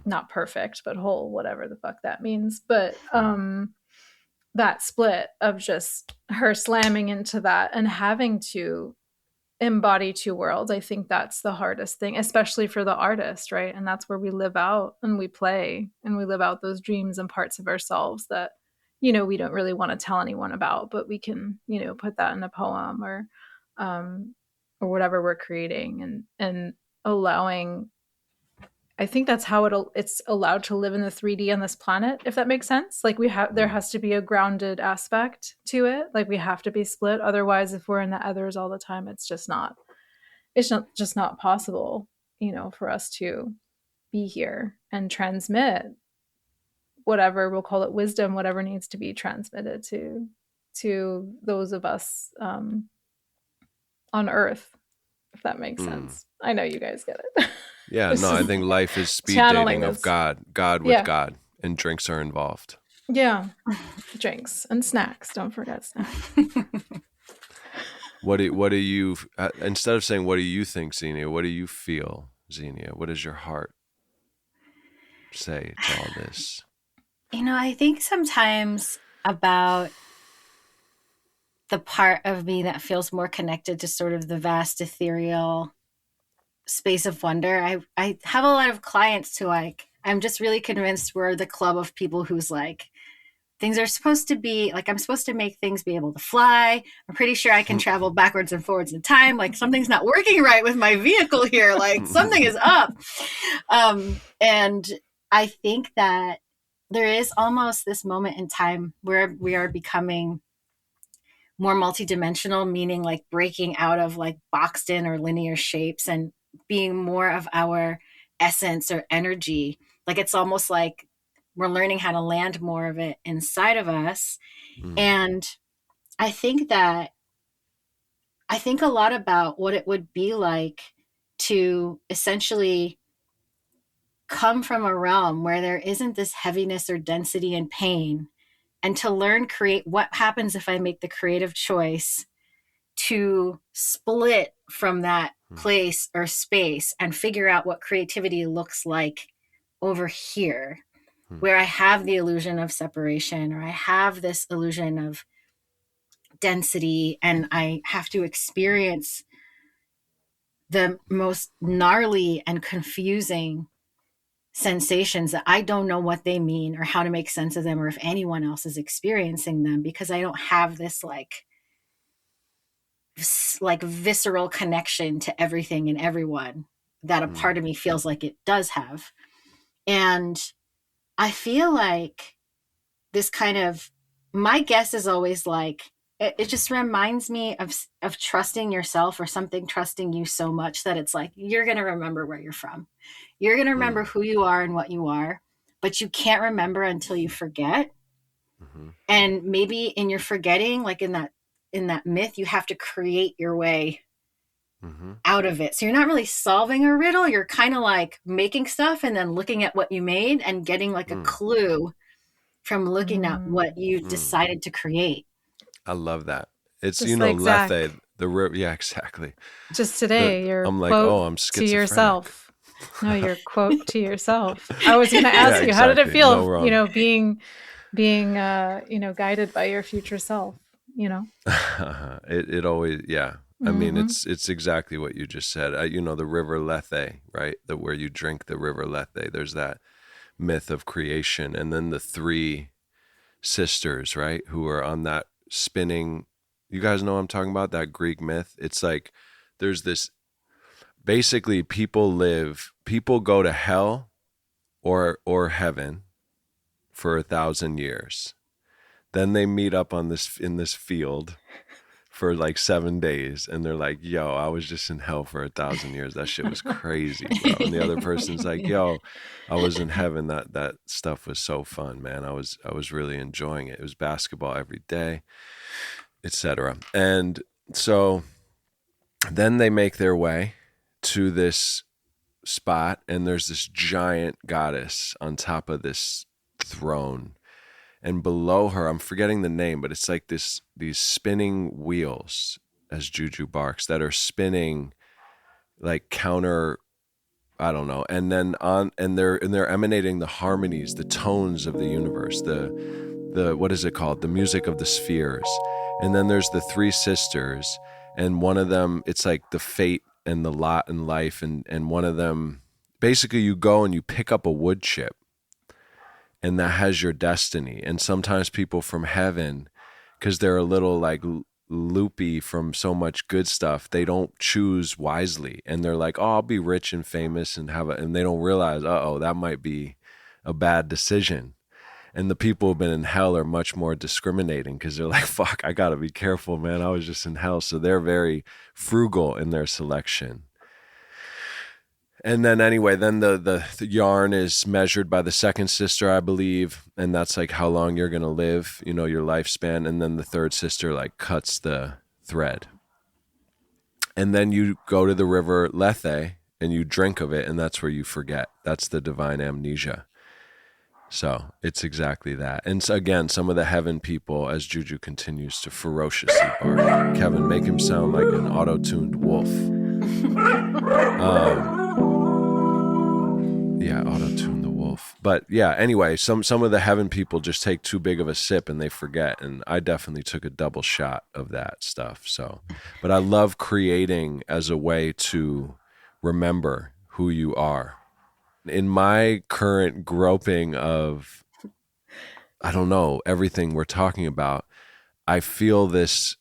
C: not perfect, but whole, whatever the fuck that means. But that split of just her slamming into that and having to embody two worlds, I think that's the hardest thing, especially for the artist, right? And that's where we live out and we play and we live out those dreams and parts of ourselves that we don't really want to tell anyone about, but we can put that in a poem or whatever we're creating, and allowing. I think that's how it's allowed to live in the 3D on this planet, if that makes sense. Like there has to be a grounded aspect to it. Like we have to be split. Otherwise, if we're in the others all the time, it's just not possible, for us to be here and transmit whatever, we'll call it wisdom, whatever needs to be transmitted to those of us on Earth, if that makes sense. I know you guys get it.
B: Yeah, no, I think life is speed dating of God with God, and drinks are involved.
C: Yeah, drinks and snacks. Don't forget snacks.
B: What do you, instead of saying, what do you think, Xenia, what do you feel, Xenia? What does your heart say to all this?
D: I think sometimes about the part of me that feels more connected to sort of the vast ethereal space of wonder. I have a lot of clients who I'm just really convinced we're the club of people who's things are supposed to be I'm supposed to make things be able to fly. I'm pretty sure I can travel backwards and forwards in time. Something's not working right with my vehicle here. Something is up. And I think that there is almost this moment in time where we are becoming more multidimensional, meaning breaking out of boxed in or linear shapes and being more of our essence or energy. It's almost like we're learning how to land more of it inside of us. And I think a lot about what it would be like to essentially come from a realm where there isn't this heaviness or density and pain, and to create what happens if I make the creative choice to split from that place or space and figure out what creativity looks like over here. where I have the illusion of separation, or I have this illusion of density, and I have to experience the most gnarly and confusing sensations that I don't know what they mean or how to make sense of them, or if anyone else is experiencing them, because I don't have this like visceral connection to everything and everyone that a part of me feels like it does have. And I feel like this kind of, my guess is always like, it just reminds me of trusting yourself, or something trusting you so much that it's like, you're going to remember where you're from. You're going to remember who you are and what you are, but you can't remember until you forget. And maybe in your forgetting, like in that myth, you have to create your way out of it. So you're not really solving a riddle. You're kind of like making stuff and then looking at what you made and getting like a clue from looking at what you decided to create.
B: I love that. It's,
C: Just
B: you know,
C: like Zach.
B: Lethe, the river. Yeah, exactly.
C: Just today, your
B: I'm like,
C: quote
B: oh, I'm
C: to
B: schizophrenic.
C: yourself. No, your quote to yourself. I was going to ask you, how did it
B: exactly.
C: feel,
B: No wrong.
C: you know, being guided by your future self, you know?
B: It always, yeah. I mean, it's exactly what you just said. You know, the river Lethe, right? Where you drink the river Lethe. There's that myth of creation, and then the three sisters, right, who are on that spinning. You guys know what I'm talking about? That Greek myth. It's like there's this. Basically, people go to hell or heaven for 1,000 years. Then they meet up in this field for like 7 days, and they're like, yo, I was just in hell for 1,000 years. That shit was crazy, bro. And the other person's like, yo, I was in heaven. That stuff was so fun, man. I was really enjoying it. It was basketball every day, etc. And so then they make their way to this spot, and there's this giant goddess on top of this throne. And below her, I'm forgetting the name, but it's like these spinning wheels, as Juju barks, that are spinning like counter, I don't know. And then they're emanating the harmonies, the tones of the universe, the what is it called? The music of the spheres. And then there's the three sisters, and one of them, it's like the fate and the lot in life, and one of them, basically you go and you pick up a wood chip, and that has your destiny. And sometimes people from heaven, because they're a little like loopy from so much good stuff, they don't choose wisely, and they're like, oh, I'll be rich and famous and and they don't realize, that might be a bad decision. And the people who've been in hell are much more discriminating, because they're like, fuck, I gotta be careful, man, I was just in hell. So they're very frugal in their selection. And then anyway, then the yarn is measured by the second sister, I believe. And that's like how long you're going to live, you know, your lifespan. And then the third sister like cuts the thread. And then you go to the river Lethe and you drink of it. And that's where you forget. That's the divine amnesia. So it's exactly that. And so again, some of the heaven people, as Juju continues to ferociously bark. Kevin, make him sound like an auto-tuned wolf. Yeah, auto-tune the wolf. But yeah, anyway, some of the heaven people just take too big of a sip and they forget. And I definitely took a double shot of that stuff. So, but I love creating as a way to remember who you are. In my current groping of, I don't know, everything we're talking about, I feel this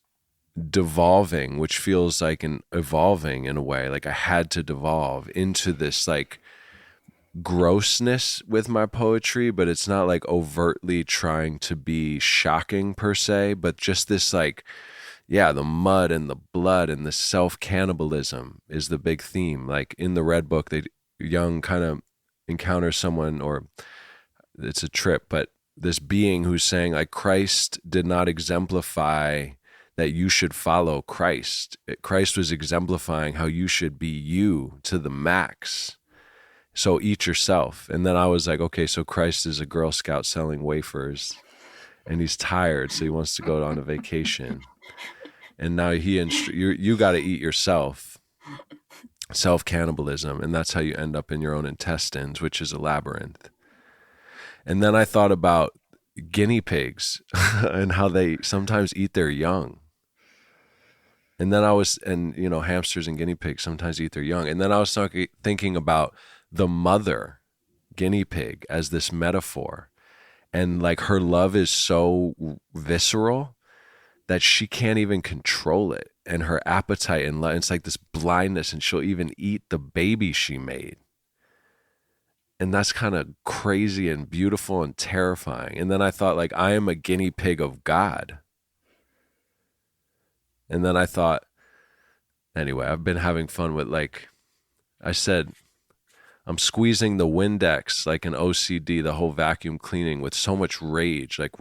B: devolving, which feels like an evolving in a way. Like I had to devolve into this like grossness with my poetry, but it's not like overtly trying to be shocking per se, but just this like, yeah, the mud and the blood and the self-cannibalism is the big theme. Like in the Red Book, Young kind of encounters someone, or it's a trip, but this being who's saying like Christ did not exemplify that you should follow Christ. Christ was exemplifying how you should be you to the max. So eat yourself. And then I was like, okay, so Christ is a Girl Scout selling wafers, and he's tired, so he wants to go on a vacation. And now you got to eat yourself. Self-cannibalism, and that's how you end up in your own intestines, which is a labyrinth. And then I thought about guinea pigs and how they sometimes eat their young. And then hamsters and guinea pigs sometimes eat their young. And then I was thinking about the mother guinea pig as this metaphor. And like her love is so visceral that she can't even control it. And her appetite and love, it's like this blindness, and she'll even eat the baby she made. And that's kind of crazy and beautiful and terrifying. And then I thought, like, I am a guinea pig of God. And then I thought, anyway, I've been having fun with, like, I said, I'm squeezing the Windex like an OCD, the whole vacuum cleaning, with so much rage. Like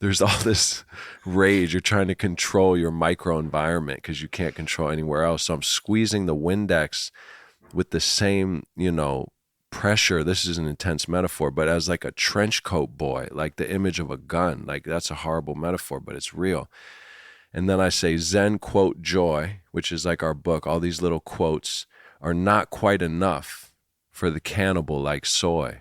B: there's all this rage. You're trying to control your microenvironment because you can't control anywhere else. So I'm squeezing the Windex with the same, pressure. This is an intense metaphor, but as like a trench coat boy, like the image of a gun. Like that's a horrible metaphor, but it's real. And then I say Zen quote joy, which is like our book. All these little quotes are not quite enough for the cannibal like soy.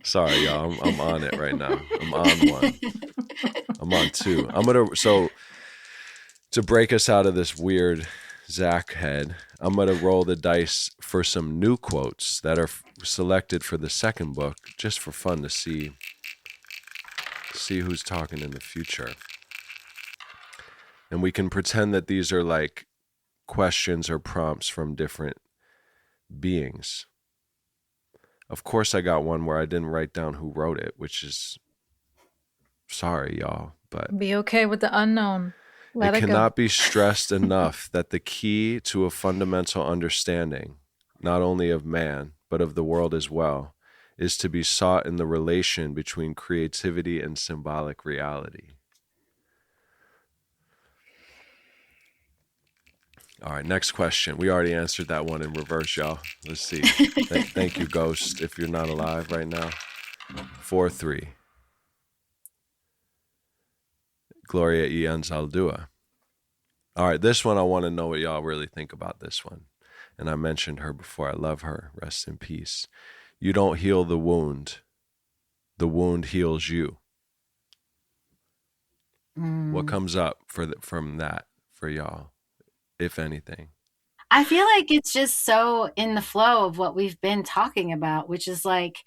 B: Sorry, y'all. I'm on it right now. I'm on one. I'm on two. To break us out of this weird Zach head, I'm going to roll the dice for some new quotes that are selected for the second book, just for fun to see who's talking in the future. And we can pretend that these are like questions or prompts from different beings. Of course, I got one where I didn't write down who wrote it, which is, sorry, y'all, but
C: be okay with the unknown. Let it
B: cannot
C: go.
B: be stressed enough that the key to a fundamental understanding, not only of man, but of the world as well, is to be sought in the relation between creativity and symbolic reality. All right, next question. We already answered that one in reverse, y'all. Let's see. Thank you, Ghost, if you're not alive right now. 4-3. Gloria y Anzaldúa. All right, this one I want to know what y'all really think about this one. And I mentioned her before. I love her. Rest in peace. You don't heal the wound. The wound heals you. What comes up from that for y'all, if anything?
D: I feel like it's just so in the flow of what we've been talking about, which is like,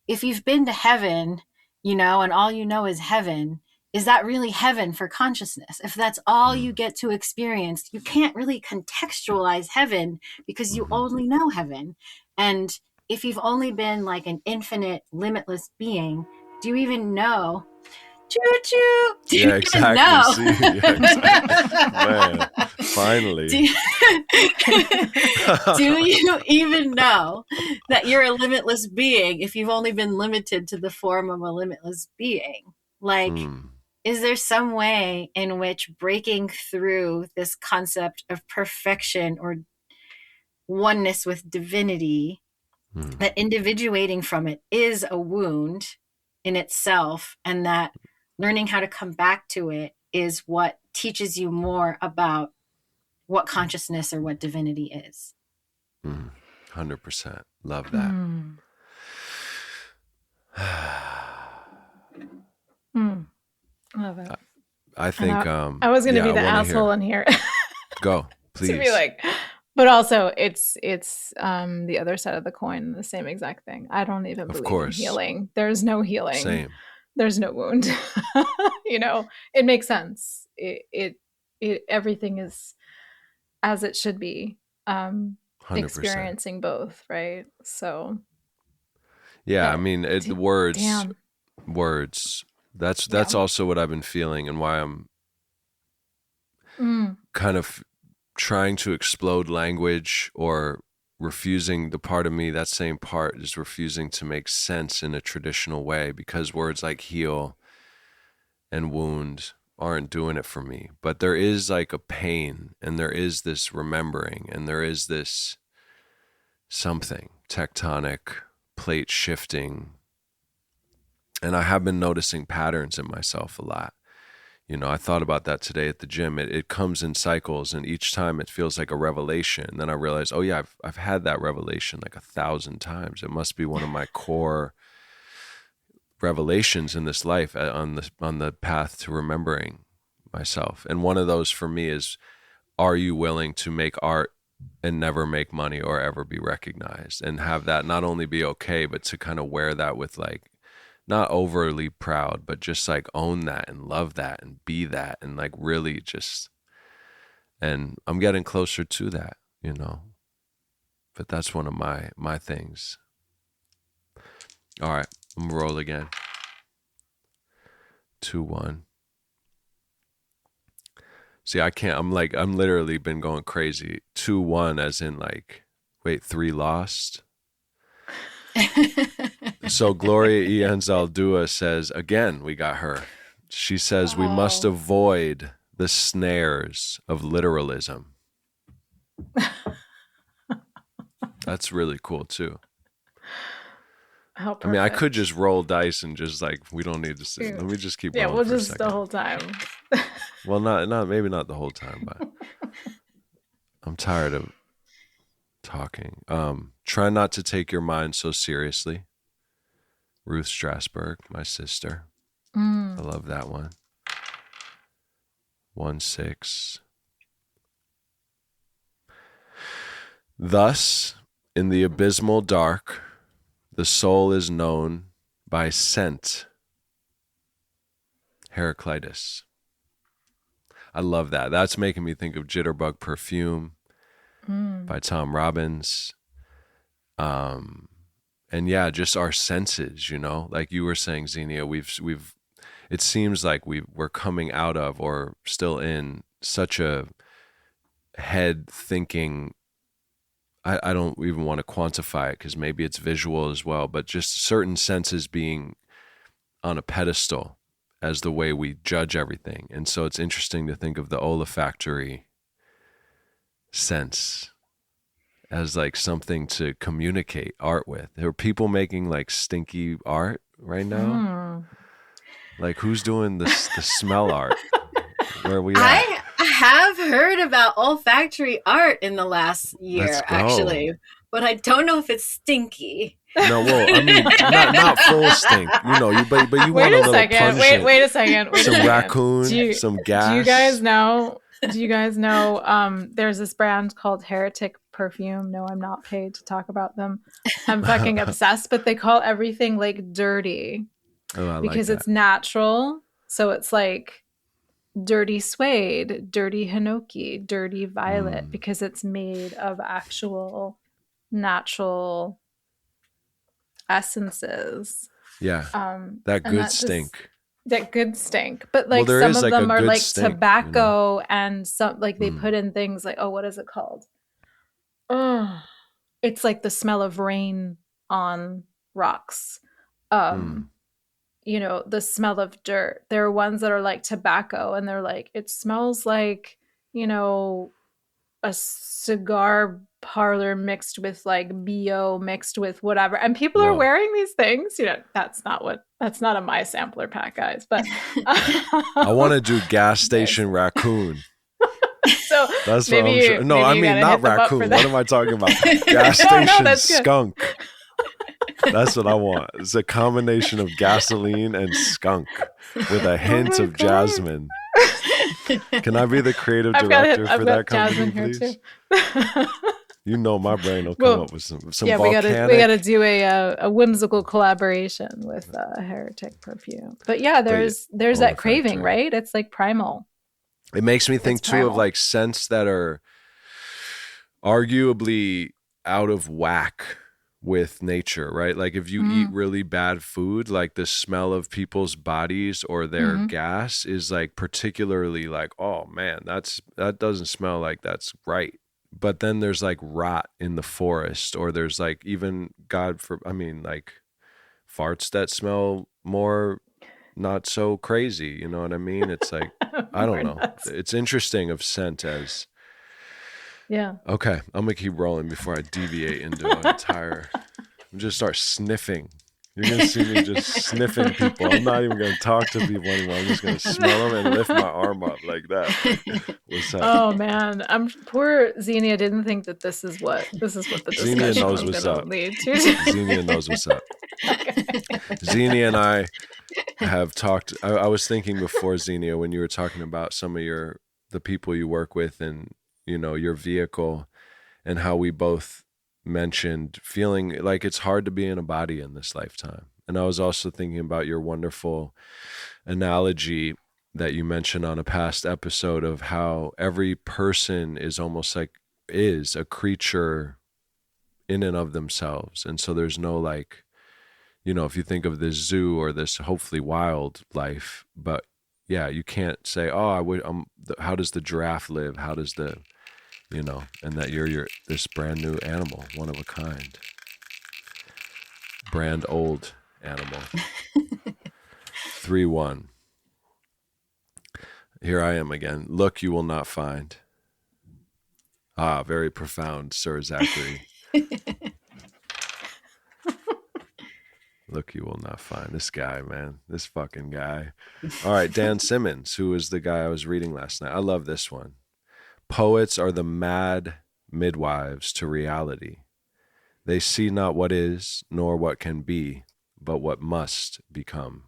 D: if you've been to heaven, and all you know is heaven, is that really heaven for consciousness? If that's all you get to experience, you can't really contextualize heaven because you only know heaven. And if you've only been like an infinite, limitless being, do you even know? Choo-choo! Do you even know?
B: Man, finally.
D: Do you even know that you're a limitless being if you've only been limited to the form of a limitless being? Like, is there some way in which breaking through this concept of perfection or oneness with divinity, that individuating from it is a wound in itself, and that learning how to come back to it is what teaches you more about what consciousness or what divinity is?
B: 100%. Love that.
C: Love it.
B: I think
C: I was going to be the asshole in here.
B: Go, please.
C: To be like, but also it's the other side of the coin, the same exact thing. I don't even believe in healing. There's no healing.
B: Same.
C: There's no wound. It makes sense. It everything is as it should be. 100%. Experiencing both, right? So
B: yeah, I mean, words. That's also what I've been feeling, and why I'm kind of trying to explode language, or refusing. The part of me, that same part, is refusing to make sense in a traditional way, because words like heal and wound aren't doing it for me. But there is like a pain, and there is this remembering, and there is this something tectonic, plate shifting. And I have been noticing patterns in myself a lot. You know, I thought about that today at the gym. It comes in cycles, and each time it feels like a revelation. And then I realized, oh yeah, I've had that revelation like 1,000 times. It must be one of my core revelations in this life on the path to remembering myself. And one of those for me is, are you willing to make art and never make money or ever be recognized, and have that not only be okay, but to kind of wear that with like, not overly proud, but just like own that and love that and be that, and like really just, and I'm getting closer to that, you know, but that's one of my things. All right, I'm gonna roll again. 2-1. See, I can't, I'm literally been going crazy. 2-1 as in like, wait, 3 lost? So Gloria E. Enzaldúa says, again, we got her. She says, we must avoid the snares of literalism. That's really cool too.
C: How
B: I mean, I
C: perfect.
B: could just roll dice and just like, we don't need to sit. Let me just keep rolling.
C: Yeah, we'll
B: for a
C: just
B: second.
C: the whole time.
B: Well, not maybe not the whole time, but I'm tired of talking. Try not to take your mind so seriously. Ruth Strasberg, my sister. I love that one. 1-6. Thus, in the abysmal dark, the soul is known by scent. Heraclitus. I love that. That's making me think of Jitterbug Perfume by Tom Robbins. And yeah, just our senses, you know, like you were saying, Xenia, we've, it seems like we're coming out of, or still in, such a head thinking. I don't even want to quantify it because maybe it's visual as well, but just certain senses being on a pedestal as the way we judge everything. And so it's interesting to think of the olfactory sense as like something to communicate art with. There are people making like stinky art right now. Like who's doing the smell art? Where are we at?
D: I have heard about olfactory art in the last year, actually, but I don't know if it's stinky.
B: No, well, I mean, not full stink. You know, but you want a little pungent.
C: Wait a second.
B: Some raccoon, some gas.
C: Do you guys know? There's this brand called Heretic Perfume. No, I'm not paid to talk about them. I'm fucking obsessed, but they call everything like dirty because it's natural. So it's like dirty suede, dirty hinoki, dirty violet, because it's made of actual natural essences.
B: Yeah. That good stink.
C: That good stink. But like some of them are like stink, tobacco, you know? And some like they put in things like, oh, what is it called? Oh, it's like the smell of rain on rocks. You know, the smell of dirt. There are ones that are like tobacco and they're like, it smells like, you know, a cigar parlor mixed with like BO mixed with whatever. And people are wearing these things. You know, that's not a my sampler pack, guys. But
B: I want to do gas station raccoon.
C: So
B: that's what I'm sure. No, I mean not raccoon. What am I talking about? Gas station skunk. That's what I want. It's a combination of gasoline and skunk with a hint of jasmine. Can I be the creative director for that company, please? You know my brain will come up with some volcanic.
C: We gotta do a whimsical collaboration with Heretic Perfume. But yeah, there's that craving, right? It's like primal.
B: It makes me think too of like scents that are arguably out of whack with nature, right? Like if you eat really bad food, like the smell of people's bodies or their gas is like particularly like, oh man, that doesn't smell like that's right. But then there's like rot in the forest, or there's like even like farts that smell more not so crazy, you know what I mean? It's like I don't know. It's interesting of scent as Okay, I'm gonna keep rolling before I deviate into an entire. I'm just start sniffing You're going to see me just sniffing people. I'm not even going to talk to people anymore. I'm just going to smell them and lift my arm up like that. Like, what's up?
C: Oh man, poor Xenia didn't think that this is what the discussion
B: Xenia knows
C: was
B: what's
C: going
B: up.
C: to lead to.
B: Xenia knows what's up. Xenia and I have talked. I was thinking before, Xenia, when you were talking about some of the people you work with and, you know, your vehicle, and how we both mentioned feeling like it's hard to be in a body in this lifetime. And I was also thinking about your wonderful analogy that you mentioned on a past episode of how every person is almost like is a creature in and of themselves. And so there's no like, you know, if you think of this zoo or this hopefully wild life, but yeah, you can't say, oh, how does the giraffe live? How does the, you know, and that you're this brand new animal, one of a kind, brand old animal. 3-1. Here I am again. Look, you will not find. Ah, very profound, Sir Zachary. Look, you will not find. This guy, man. This fucking guy. All right, Dan Simmons, who was the guy I was reading last night. I love this one. Poets are the mad midwives to reality. They see not what is, nor what can be, but what must become.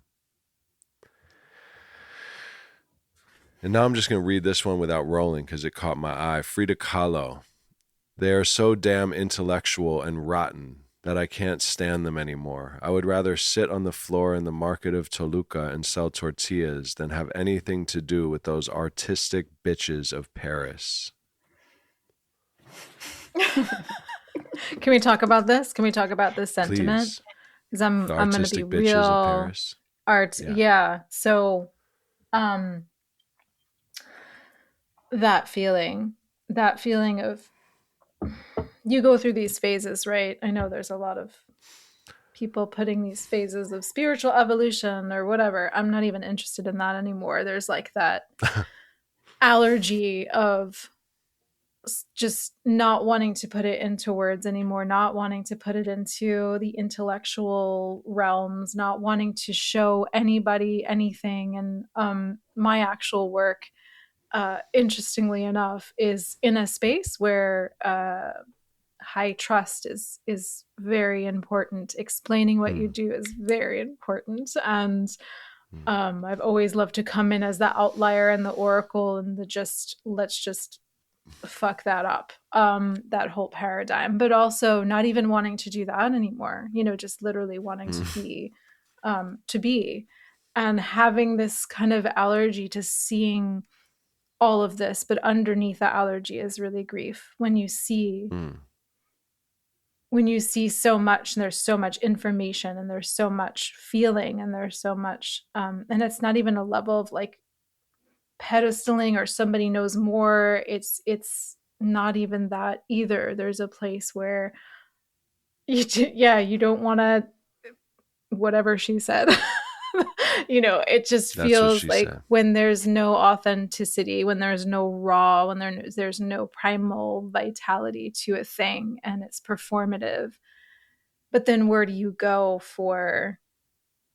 B: And now I'm just going to read this one without rolling because it caught my eye. Frida Kahlo. They are so damn intellectual and rotten that I can't stand them anymore. I would rather sit on the floor in the market of Toluca and sell tortillas than have anything to do with those artistic bitches of Paris.
C: Can we talk about this? Can we talk about this sentiment? Because I'm going to be real
B: of Paris.
C: Art. Yeah. So, that feeling of, you go through these phases, right? I know there's a lot of people putting these phases of spiritual evolution or whatever. I'm not even interested in that anymore. There's like that allergy of just not wanting to put it into words anymore, not wanting to put it into the intellectual realms, not wanting to show anybody anything. And my actual work, interestingly enough, is in a space where high trust is very important. Explaining what you do is very important. And I've always loved to come in as the outlier and the oracle and let's just fuck that up, that whole paradigm, but also not even wanting to do that anymore, you know, just literally wanting to be and having this kind of allergy to seeing all of this. But underneath that allergy is really grief when you see so much, and there's so much information and there's so much feeling and there's so much and it's not even a level of like pedestaling or somebody knows more. It's not even that either. There's a place where you don't want to, whatever she said. You know, it just feels like when there's no authenticity, when there's no raw, when there's no primal vitality to a thing and it's performative. But then where do you go for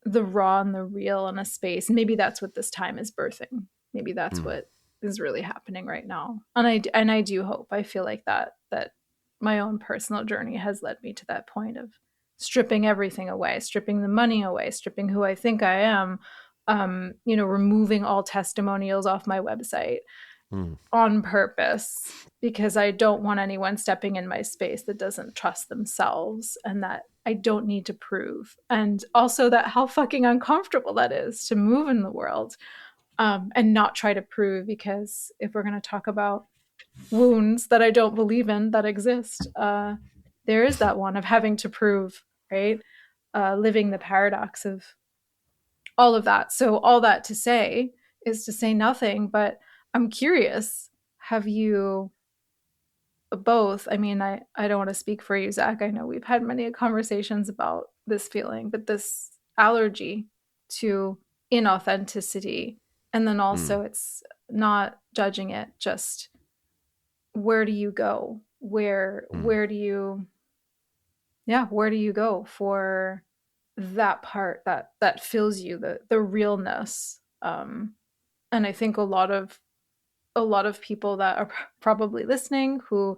C: the raw and the real in a space? Maybe that's what this time is birthing. Maybe that's what is really happening right now. And I do hope, I feel like that my own personal journey has led me to that point of stripping everything away, stripping the money away, stripping who I think I am, you know, removing all testimonials off my website on purpose, because I don't want anyone stepping in my space that doesn't trust themselves and that I don't need to prove. And also that how fucking uncomfortable that is to move in the world. And not try to prove, because if we're going to talk about wounds that I don't believe in that exist, there is that one of having to prove, right? Living the paradox of all of that. So all that to say is to say nothing, but I'm curious, have you both, I mean, I don't want to speak for you, Zach. I know we've had many conversations about this feeling, but this allergy to inauthenticity. And then also it's not judging it, just where do you go? Where do you go for that part that fills you, the realness. And I think a lot of people that are probably listening who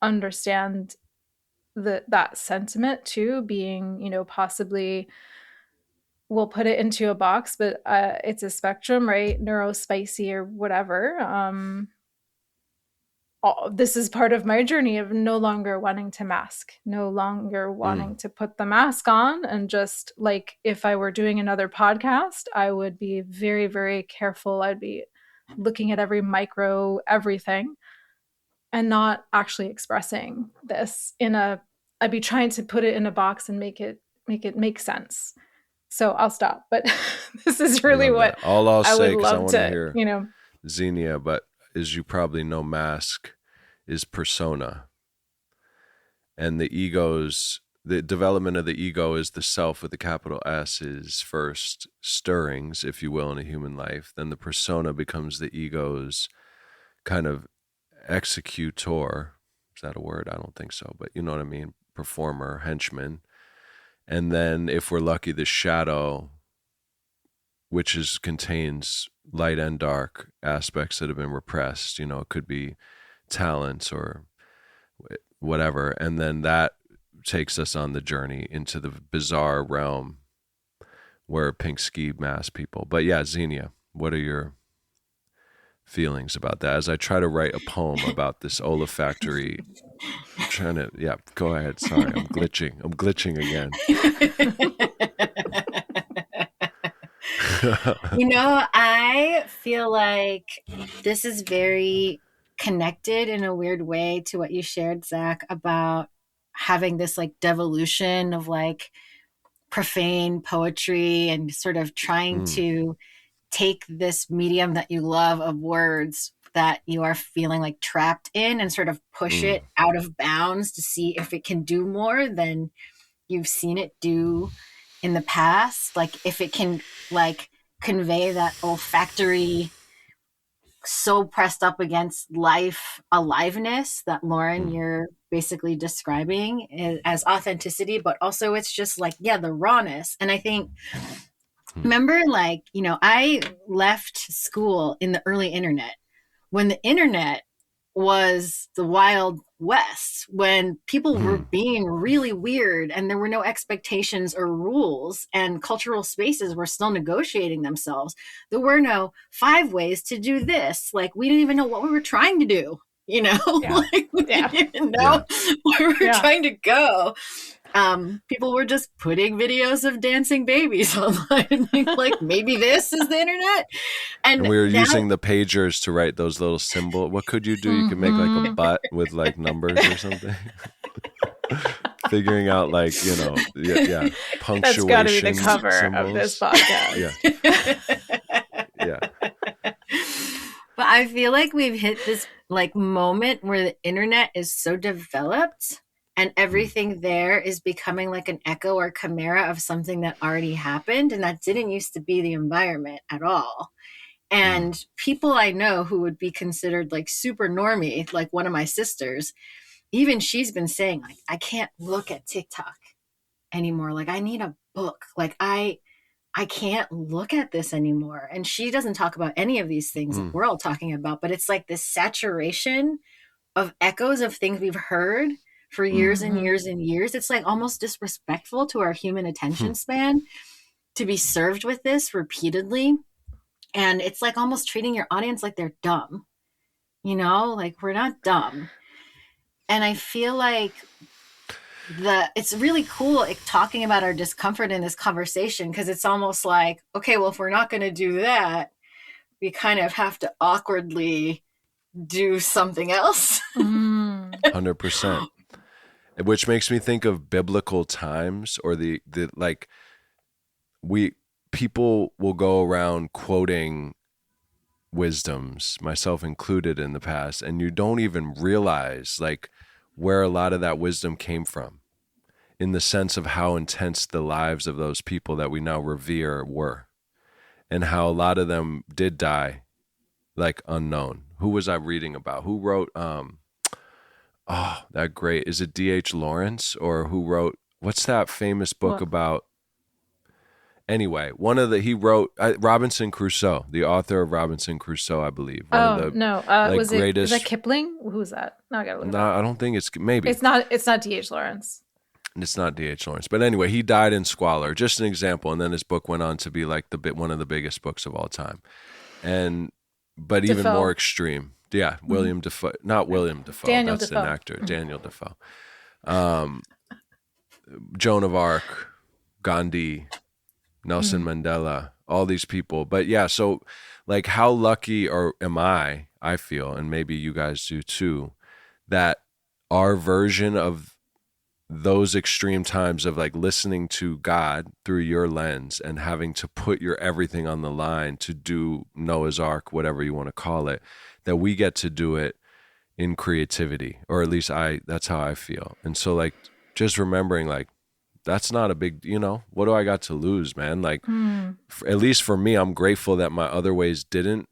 C: understand that sentiment too, being, you know, possibly, we'll put it into a box, but it's a spectrum, right? Neurospicy or whatever. This is part of my journey of no longer wanting to mask, no longer wanting to put the mask on. And just like, if I were doing another podcast, I would be very, very careful. I'd be looking at every micro, everything, and not actually expressing this I'd be trying to put it in a box and make it make sense. So I'll stop. But this is really what
B: all I'll say,
C: would
B: because I
C: love
B: want
C: to
B: to hear,
C: you know,
B: Xenia, but as you probably know, mask is persona. And the development of the ego is the self with the capital S is first stirrings, if you will, in a human life. Then the persona becomes the ego's kind of executor. Is that a word? I don't think so, but you know what I mean? Performer, henchman. And then if we're lucky, the shadow, which contains light and dark aspects that have been repressed. You know, it could be talents or whatever. And then that takes us on the journey into the bizarre realm where pink ski mask people. But yeah, Xenia, what are your feelings about that? As I try to write a poem about this olfactory, go ahead. Sorry, I'm glitching again.
D: You know, I feel like this is very connected in a weird way to what you shared, Zach, about having this like devolution of like profane poetry and sort of trying to take this medium that you love of words that you are feeling like trapped in and sort of push it out of bounds to see if it can do more than you've seen it do in the past. Like if it can like convey that olfactory, so pressed up against life aliveness that Lauren, you're basically describing as authenticity, but also it's just like, yeah, the rawness. And I think, remember, like, you know, I left school in the early internet when the internet was the Wild West, when people were being really weird and there were no expectations or rules and cultural spaces were still negotiating themselves. There were no 5 ways to do this. Like, we didn't even know what we were trying to do, you know? Like, we didn't know where we were trying to go. People were just putting videos of dancing babies online and being like, maybe this is the internet. And
B: we were using the pagers to write those little symbols. What could you do? You could make like a butt with like numbers or something. Figuring out like, you know, punctuation.
C: That's got to be the cover
B: symbols.
C: of this podcast.
B: Yeah.
D: But I feel like we've hit this like moment where the internet is so developed and everything there is becoming like an echo or chimera of something that already happened. And that didn't used to be the environment at all. And people I know who would be considered like super normie, like one of my sisters, even she's been saying like, I can't look at TikTok anymore. Like I need a book. Like I can't look at this anymore. And she doesn't talk about any of these things that we're all talking about, but it's like this saturation of echoes of things we've heard for years and years and years. It's like almost disrespectful to our human attention span to be served with this repeatedly. And it's like almost treating your audience like they're dumb, you know, like we're not dumb. And I feel like it's really cool talking about our discomfort in this conversation, because it's almost like, okay, well, if we're not going to do that, we kind of have to awkwardly do something else.
B: 100%. Which makes me think of biblical times, or the like people will go around quoting wisdoms, myself included in the past, and you don't even realize like where a lot of that wisdom came from, in the sense of how intense the lives of those people that we now revere were, and how a lot of them did die like unknown. Who was I reading about? Who wrote that great, is it D.H. Lawrence, or who wrote what's that famous book
C: What?
B: about? Anyway, he wrote Robinson Crusoe, the author of Robinson Crusoe, I believe. One
C: Oh
B: of the
C: no, is
B: greatest.
C: that Kipling? Who's that? No, I gotta look it
B: No,
C: up.
B: I don't think it's maybe.
C: It's not D.H. Lawrence.
B: It's not D.H. Lawrence. But anyway, he died in squalor. Just an example. And then his book went on to be like one of the biggest books of all time. But even
C: Defoe.
B: more extreme. Yeah, William Defoe. Not William Defoe.
C: Daniel
B: That's
C: Defoe.
B: an actor. Daniel Defoe. Joan of Arc, Gandhi, Nelson Mandela, all these people. But yeah, so like how lucky am I feel, and maybe you guys do too, that our version of those extreme times of like listening to God through your lens and having to put your everything on the line to do Noah's Ark, whatever you want to call it, that we get to do it in creativity, or at least that's how I feel. And so like just remembering like, that's not a big, what do I got to lose, man? Like, at least for me, I'm grateful that my other ways didn't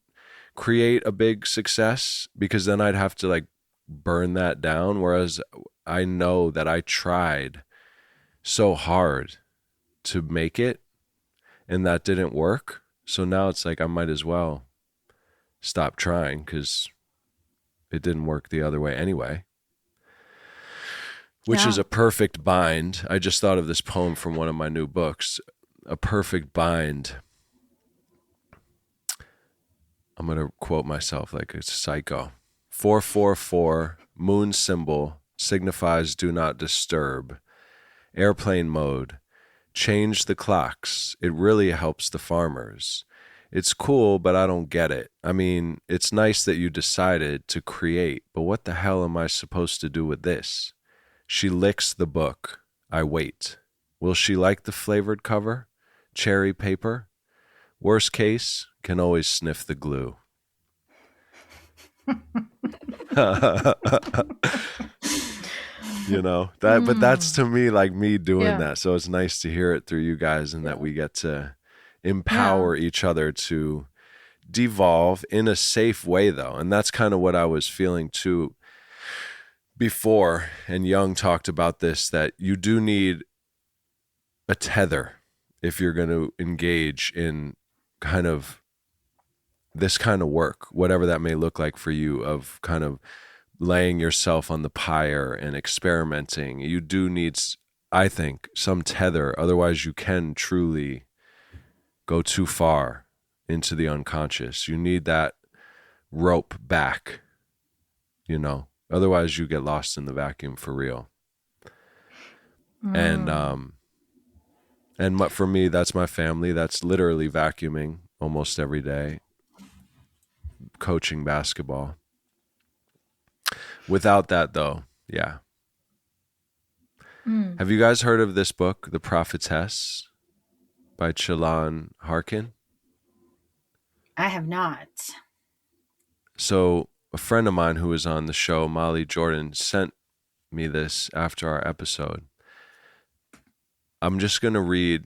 B: create a big success, because then I'd have to like burn that down. Whereas I know that I tried so hard to make it and that didn't work. So now it's like, I might as well stop trying because it didn't work the other way anyway. Which is a perfect bind. I just thought of this poem from one of my new books. A perfect bind. I'm going to quote myself like a psycho. 444, moon symbol, signifies do not disturb. Airplane mode. Change the clocks. It really helps the farmers. It's cool, but I don't get it. I mean, it's nice that you decided to create, but what the hell am I supposed to do with this? She licks the book. I wait. Will she like the flavored cover? Cherry paper? Worst case, can always sniff the glue. But that's to me like me doing that. So it's nice to hear it through you guys, and that we get to empower each other to devolve in a safe way, though. And that's kind of what I was feeling too before. And Jung talked about this, that you do need a tether if you're going to engage in kind of this kind of work, whatever that may look like for you, of kind of laying yourself on the pyre and experimenting. You do need, I think, some tether. Otherwise you can truly go too far into the unconscious. You need that rope back, otherwise you get lost in the vacuum for real. And for me, that's my family. That's literally vacuuming almost every day, coaching basketball. Without that, though, yeah. Have you guys heard of this book, The Prophetess, by Chilan Harkin?
D: I have not.
B: So a friend of mine who was on the show, Molly Jordan, sent me this after our episode. I'm just going to read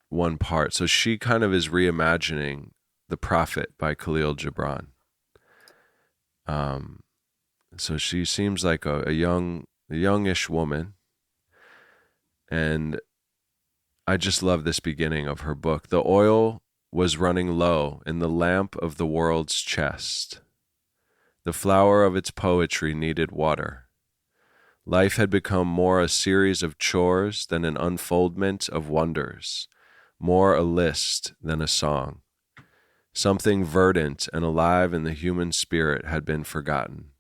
B: one part. So she kind of is reimagining The Prophet by Khalil Gibran. So she seems like a youngish woman. And I just love this beginning of her book. The oil was running low in the lamp of the world's chest. The flower of its poetry needed water. Life had become more a series of chores than an unfoldment of wonders, more a list than a song. Something verdant and alive in the human spirit had been forgotten.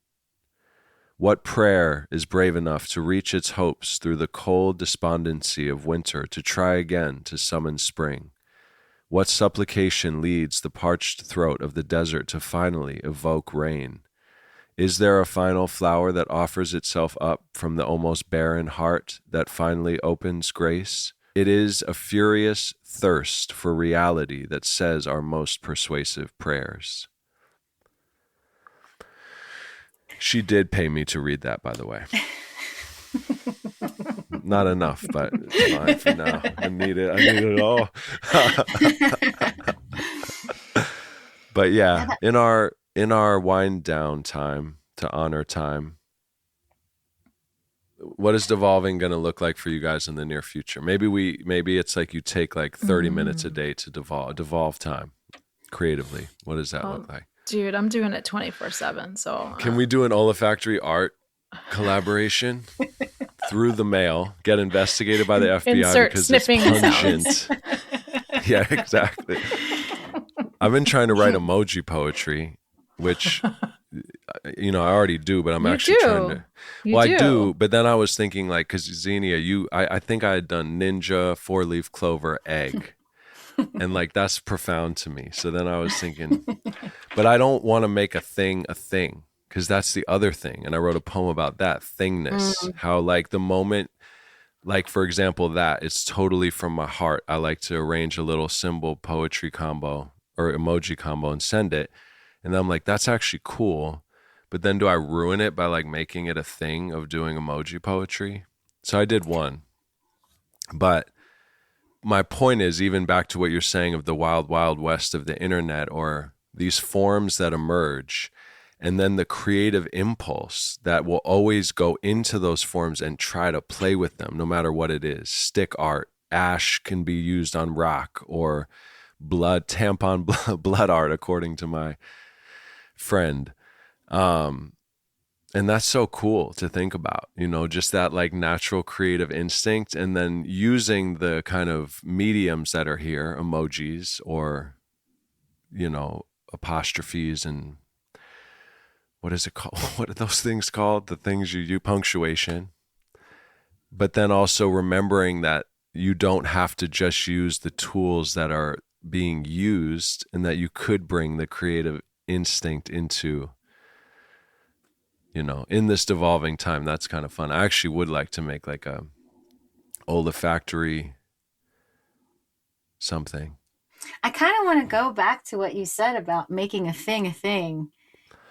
B: What prayer is brave enough to reach its hopes through the cold despondency of winter to try again to summon spring? What supplication leads the parched throat of the desert to finally evoke rain? Is there a final flower that offers itself up from the almost barren heart that finally opens grace? It is a furious thirst for reality that says our most persuasive prayers. She did pay me to read that, by the way. Not enough, but it's fine for now. I need it all. But yeah, in our wind down time, to honor time, what is devolving going to look like for you guys in the near future? Maybe it's like you take like 30 minutes a day to devolve time creatively. What does that look like?
C: Dude, I'm doing it 24/7. So
B: can we do an olfactory art collaboration through the mail? Get investigated by the FBI
C: insert
B: because
C: sniffing
B: it's pungent. Yeah, exactly. I've been trying to write emoji poetry, which I already do, but I'm actually trying to. I do, but then I was thinking like, because Xenia, I think I had done ninja, 4-leaf clover, egg. And like that's profound to me. So then I was thinking, but I don't want to make a thing because that's the other thing. And I wrote a poem about that thingness, how like the moment, like for example, that it's totally from my heart. I like to arrange a little symbol poetry combo or emoji combo and send it. And then I'm like, that's actually cool. But then do I ruin it by like making it a thing of doing emoji poetry? So I did one, but my point is, even back to what you're saying of the wild, wild west of the internet, or these forms that emerge, and then the creative impulse that will always go into those forms and try to play with them, no matter what it is. Stick art, ash can be used on rock, or tampon blood art, according to my friend. And that's so cool to think about, just that like natural creative instinct, and then using the kind of mediums that are here, emojis or, apostrophes and what is it called? What are those things called? The things you do, punctuation. But then also remembering that you don't have to just use the tools that are being used, and that you could bring the creative instinct into in this devolving time. That's kind of fun. I actually would like to make like a olfactory something.
D: I kind of want to go back to what you said about making a thing,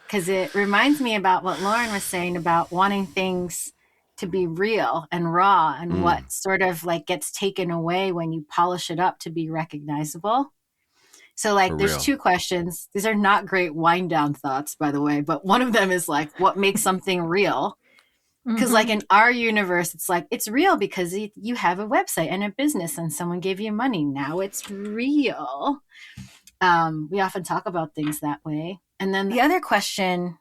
D: because it reminds me about what Lauren was saying about wanting things to be real and raw, and what sort of like gets taken away when you polish it up to be recognizable. So like there's two questions. These are not great wind down thoughts, by the way, but one of them is like, what makes something real? Because like in our universe, it's like, it's real because you have a website and a business and someone gave you money. Now it's real. We often talk about things that way. And then the other question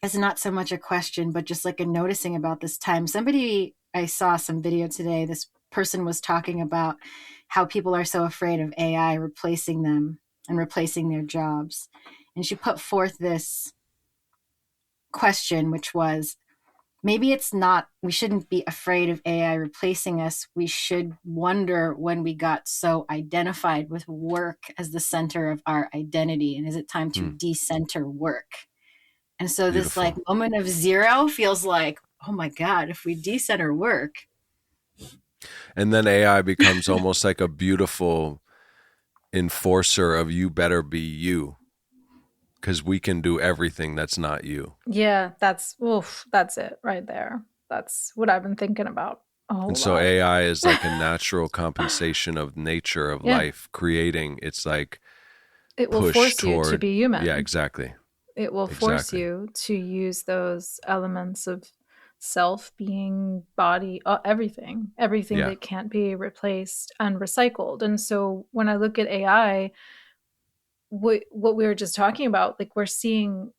D: is not so much a question, but just like a noticing about this time. I saw some video today. This person was talking about how people are so afraid of AI replacing them and replacing their jobs. And she put forth this question, which was, maybe we shouldn't be afraid of AI replacing us. We should wonder when we got so identified with work as the center of our identity. And is it time to decenter work? And so this like moment of zero feels like, oh my God, if we decenter work.
B: And then AI becomes almost like a beautiful enforcer of you better be you, because we can do everything that's not you.
C: Yeah, that's it right there. That's what I've been thinking about.
B: And so AI is like a natural compensation of nature, of life, creating. It's like
C: it will force you to be human.
B: Yeah, exactly.
C: It will force you to use those elements of self, being, body, everything that can't be replaced and recycled. And so when I look at AI, what we were just talking about, like we're seeing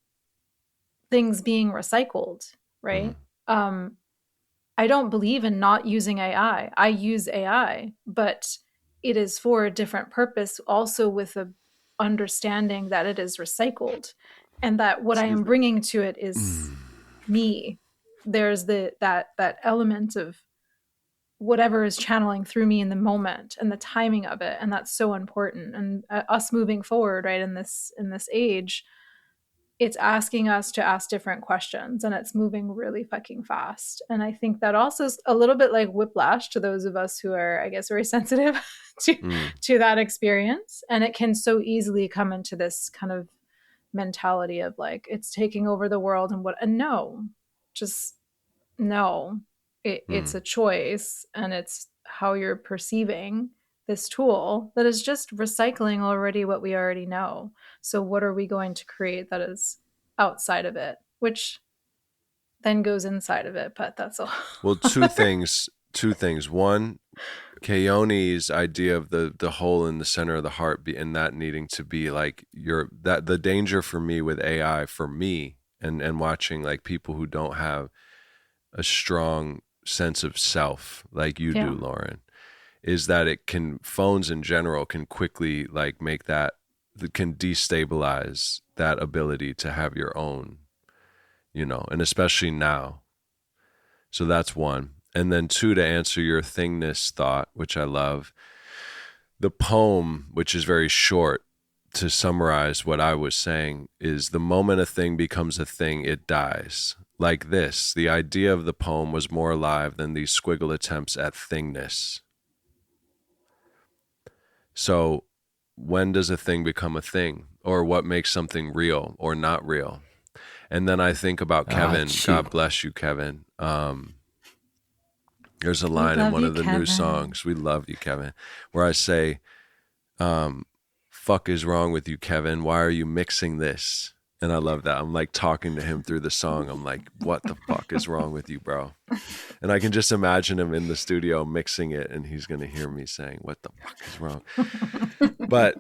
C: things being recycled, right? I don't believe in not using AI. I use AI, but it is for a different purpose, also with a understanding that it is recycled, and that what I am bringing to it is me. There's that element of whatever is channeling through me in the moment and the timing of it, and that's so important. And us moving forward, right, in this age, it's asking us to ask different questions, and it's moving really fucking fast. And I think that also is a little bit like whiplash to those of us who are, I guess, very sensitive to that experience. And it can so easily come into this kind of mentality of like, it's taking over the world and no, it's a choice, and it's how you're perceiving this tool that is just recycling already what we already know. So what are we going to create that is outside of it? Which then goes inside of it, but that's all.
B: Well, two things. One, Keone's idea of the hole in the center of the heart and that needing to be like the danger for me with AI for me and watching like people who don't have a strong sense of self like you do, Lauren, is that phones in general can quickly like make that can destabilize that ability to have your own, and especially now. So that's one. And then two, to answer your thingness thought, which I love, the poem, which is very short, to summarize what I was saying, is the moment a thing becomes a thing, it dies. Like this, the idea of the poem was more alive than these squiggle attempts at thingness. So when does a thing become a thing? Or what makes something real or not real? And then I think about Kevin. God bless you, Kevin. There's a line in one of the new songs, "We love you, Kevin," where I say, fuck is wrong with you, Kevin? Why are you mixing this? And I love that. I'm like talking to him through the song. I'm like, what the fuck is wrong with you, bro? And I can just imagine him in the studio mixing it, and he's going to hear me saying, what the fuck is wrong? But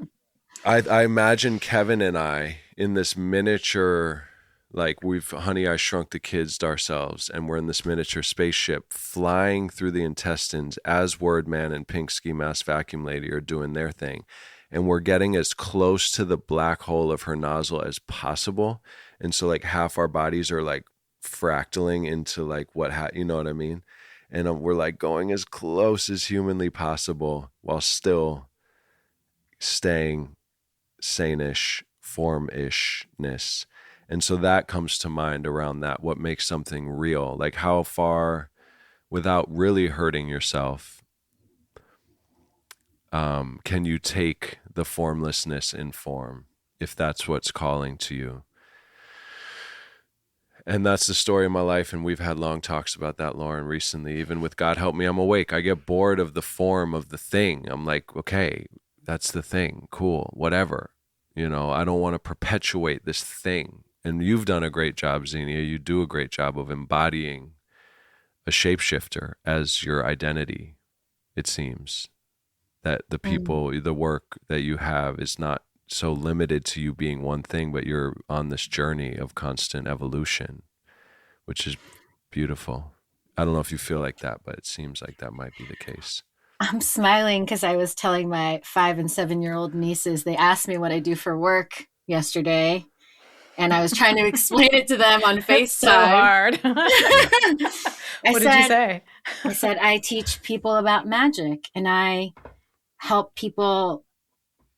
B: I imagine Kevin and I in this miniature, like we've Honey, I Shrunk the Kids ourselves, and we're in this miniature spaceship flying through the intestines as Wordman and Pink Ski Mask Vacuum Lady are doing their thing. And we're getting as close to the black hole of her nozzle as possible. And so like half our bodies are like fractaling into like you know what I mean? And we're like going as close as humanly possible while still staying sane-ish, form-ishness. And so that comes to mind around that, what makes something real, like how far without really hurting yourself, can you take the formlessness in form, if that's what's calling to you? And that's the story of my life. And we've had long talks about that, Lauren, recently, even with God Help Me, I'm Awake. I get bored of the form of the thing. I'm like, okay, that's the thing. Cool. Whatever. I don't want to perpetuate this thing. And you've done a great job, Xenia. You do a great job of embodying a shapeshifter as your identity, it seems. That the people, the work that you have is not so limited to you being one thing, but you're on this journey of constant evolution, which is beautiful. I don't know if you feel like that, but it seems like that might be the case.
D: I'm smiling because I was telling my 5 and 7-year-old nieces, they asked me what I do for work yesterday. And I was trying to explain it to them on FaceTime.
C: So hard. What did you say?
D: I said, I teach people about magic and I help people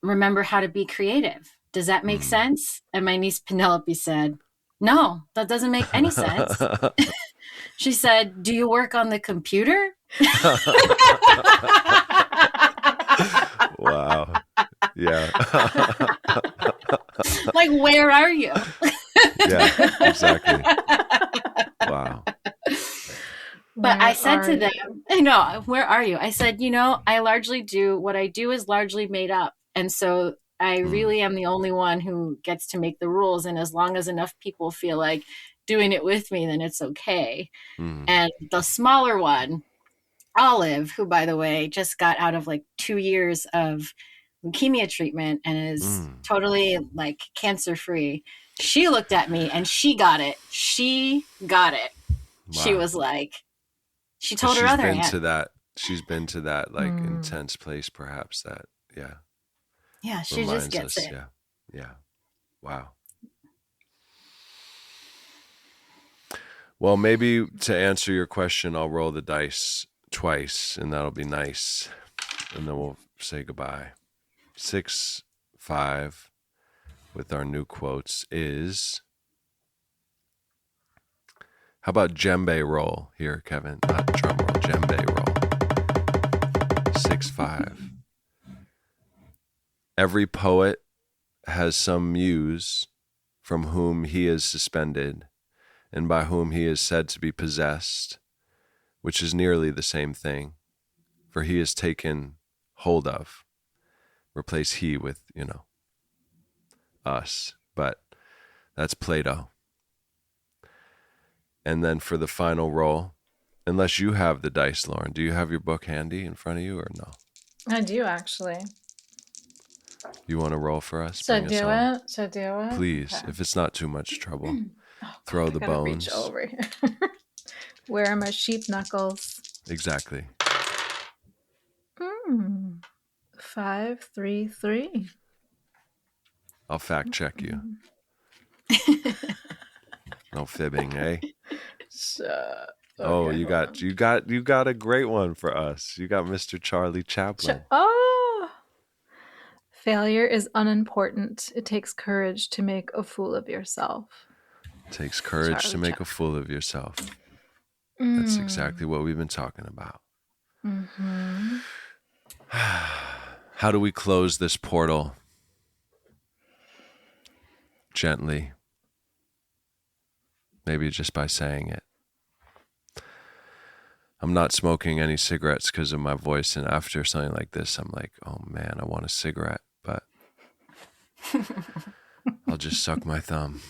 D: remember how to be creative. Does that make sense? And my niece Penelope said, no, that doesn't make any sense. She said, do you work on the computer?
B: Wow. Yeah.
D: Like, where are you?
B: Yeah, exactly. Wow.
D: But I said to them, I know, where are you? I said, I largely do, what I do is largely made up. And so I really am the only one who gets to make the rules. And as long as enough people feel like doing it with me, then it's okay. And the smaller one, Olive, who, by the way, just got out of like 2 years of leukemia treatment and is totally like cancer free. She looked at me and she got it. Wow. She was like, she told her other aunt.
B: She's been to that like intense place, perhaps that, yeah.
D: Yeah, she just gets it.
B: Yeah. Wow. Well, maybe to answer your question, I'll roll the dice twice and that'll be nice. And then we'll say goodbye. 6, 5 with our new quotes is, how about djembe roll here, Kevin? Not drum roll, djembe roll. 6, 5. Every poet has some muse from whom he is suspended and by whom he is said to be possessed, which is nearly the same thing, for he is taken hold of. Replace he with, us, but that's Plato. And then for the final roll, unless you have the dice, Lauren, do you have your book handy in front of you or no?
C: I do actually.
B: You want to roll for us?
C: Should I
B: Bring us
C: do
B: home?
C: it? Should I do it?
B: Please,
C: Okay.
B: if it's not too much trouble.
C: Oh,
B: Throw
C: God,
B: the
C: I gotta
B: bones.
C: Reach over here. Where are my sheep knuckles?
B: Exactly.
C: 5, 3, 3.
B: I'll fact check you. No fibbing, eh? Oh, you got a great one for us. You got Mr. Charlie Chaplin.
C: Oh, failure is unimportant. It takes courage to make a fool of yourself.
B: It takes courage
C: Charlie
B: to make a fool of yourself. That's exactly what we've been talking about.
C: Mm-hmm.
B: How do we close this portal? Gently. Maybe just by saying it. I'm not smoking any cigarettes because of my voice, and after something like this, I'm like, oh man, I want a cigarette, but I'll just suck my thumb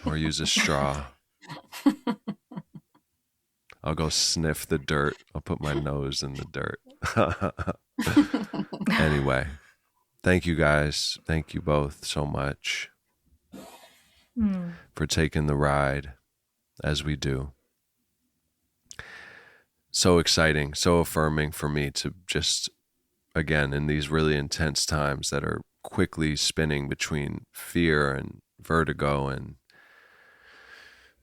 B: or use a straw. I'll go sniff the dirt. I'll put my nose in the dirt. Anyway, thank you guys. Thank you both so much for taking the ride as we do. So exciting, so affirming for me to just, again, in these really intense times that are quickly spinning between fear and vertigo and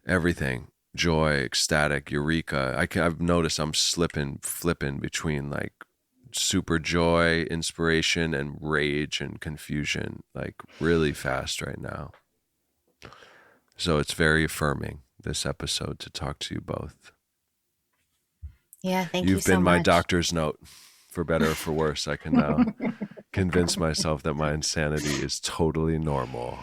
B: everything, joy, ecstatic, eureka. I've noticed I'm flipping between like super joy, inspiration, and rage and confusion, like really fast right now. So it's very affirming, this episode, to talk to you both.
D: Yeah, thank you so much.
B: You've been my doctor's note, for better or for worse. I can now convince myself that my insanity is totally normal.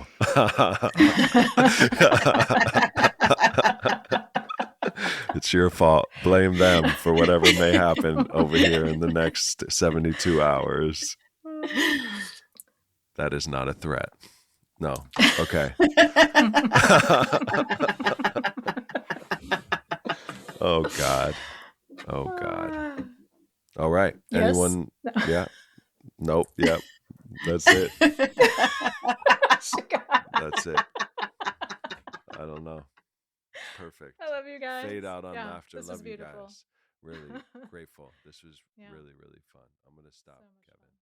B: It's your fault. Blame them for whatever may happen over here in the next 72 hours. That is not a threat. No. Okay. Oh, God. Oh, God. All right.
C: Yes?
B: Anyone? Yeah. Nope. Yep. That's it. That's it. I don't know. Perfect.
C: I love you guys.
B: Fade out on laughter.
C: This
B: Love
C: was
B: you
C: beautiful.
B: guys. Really grateful. This was really, really fun. I'm going to stop,
C: So much
B: Kevin.
C: fun.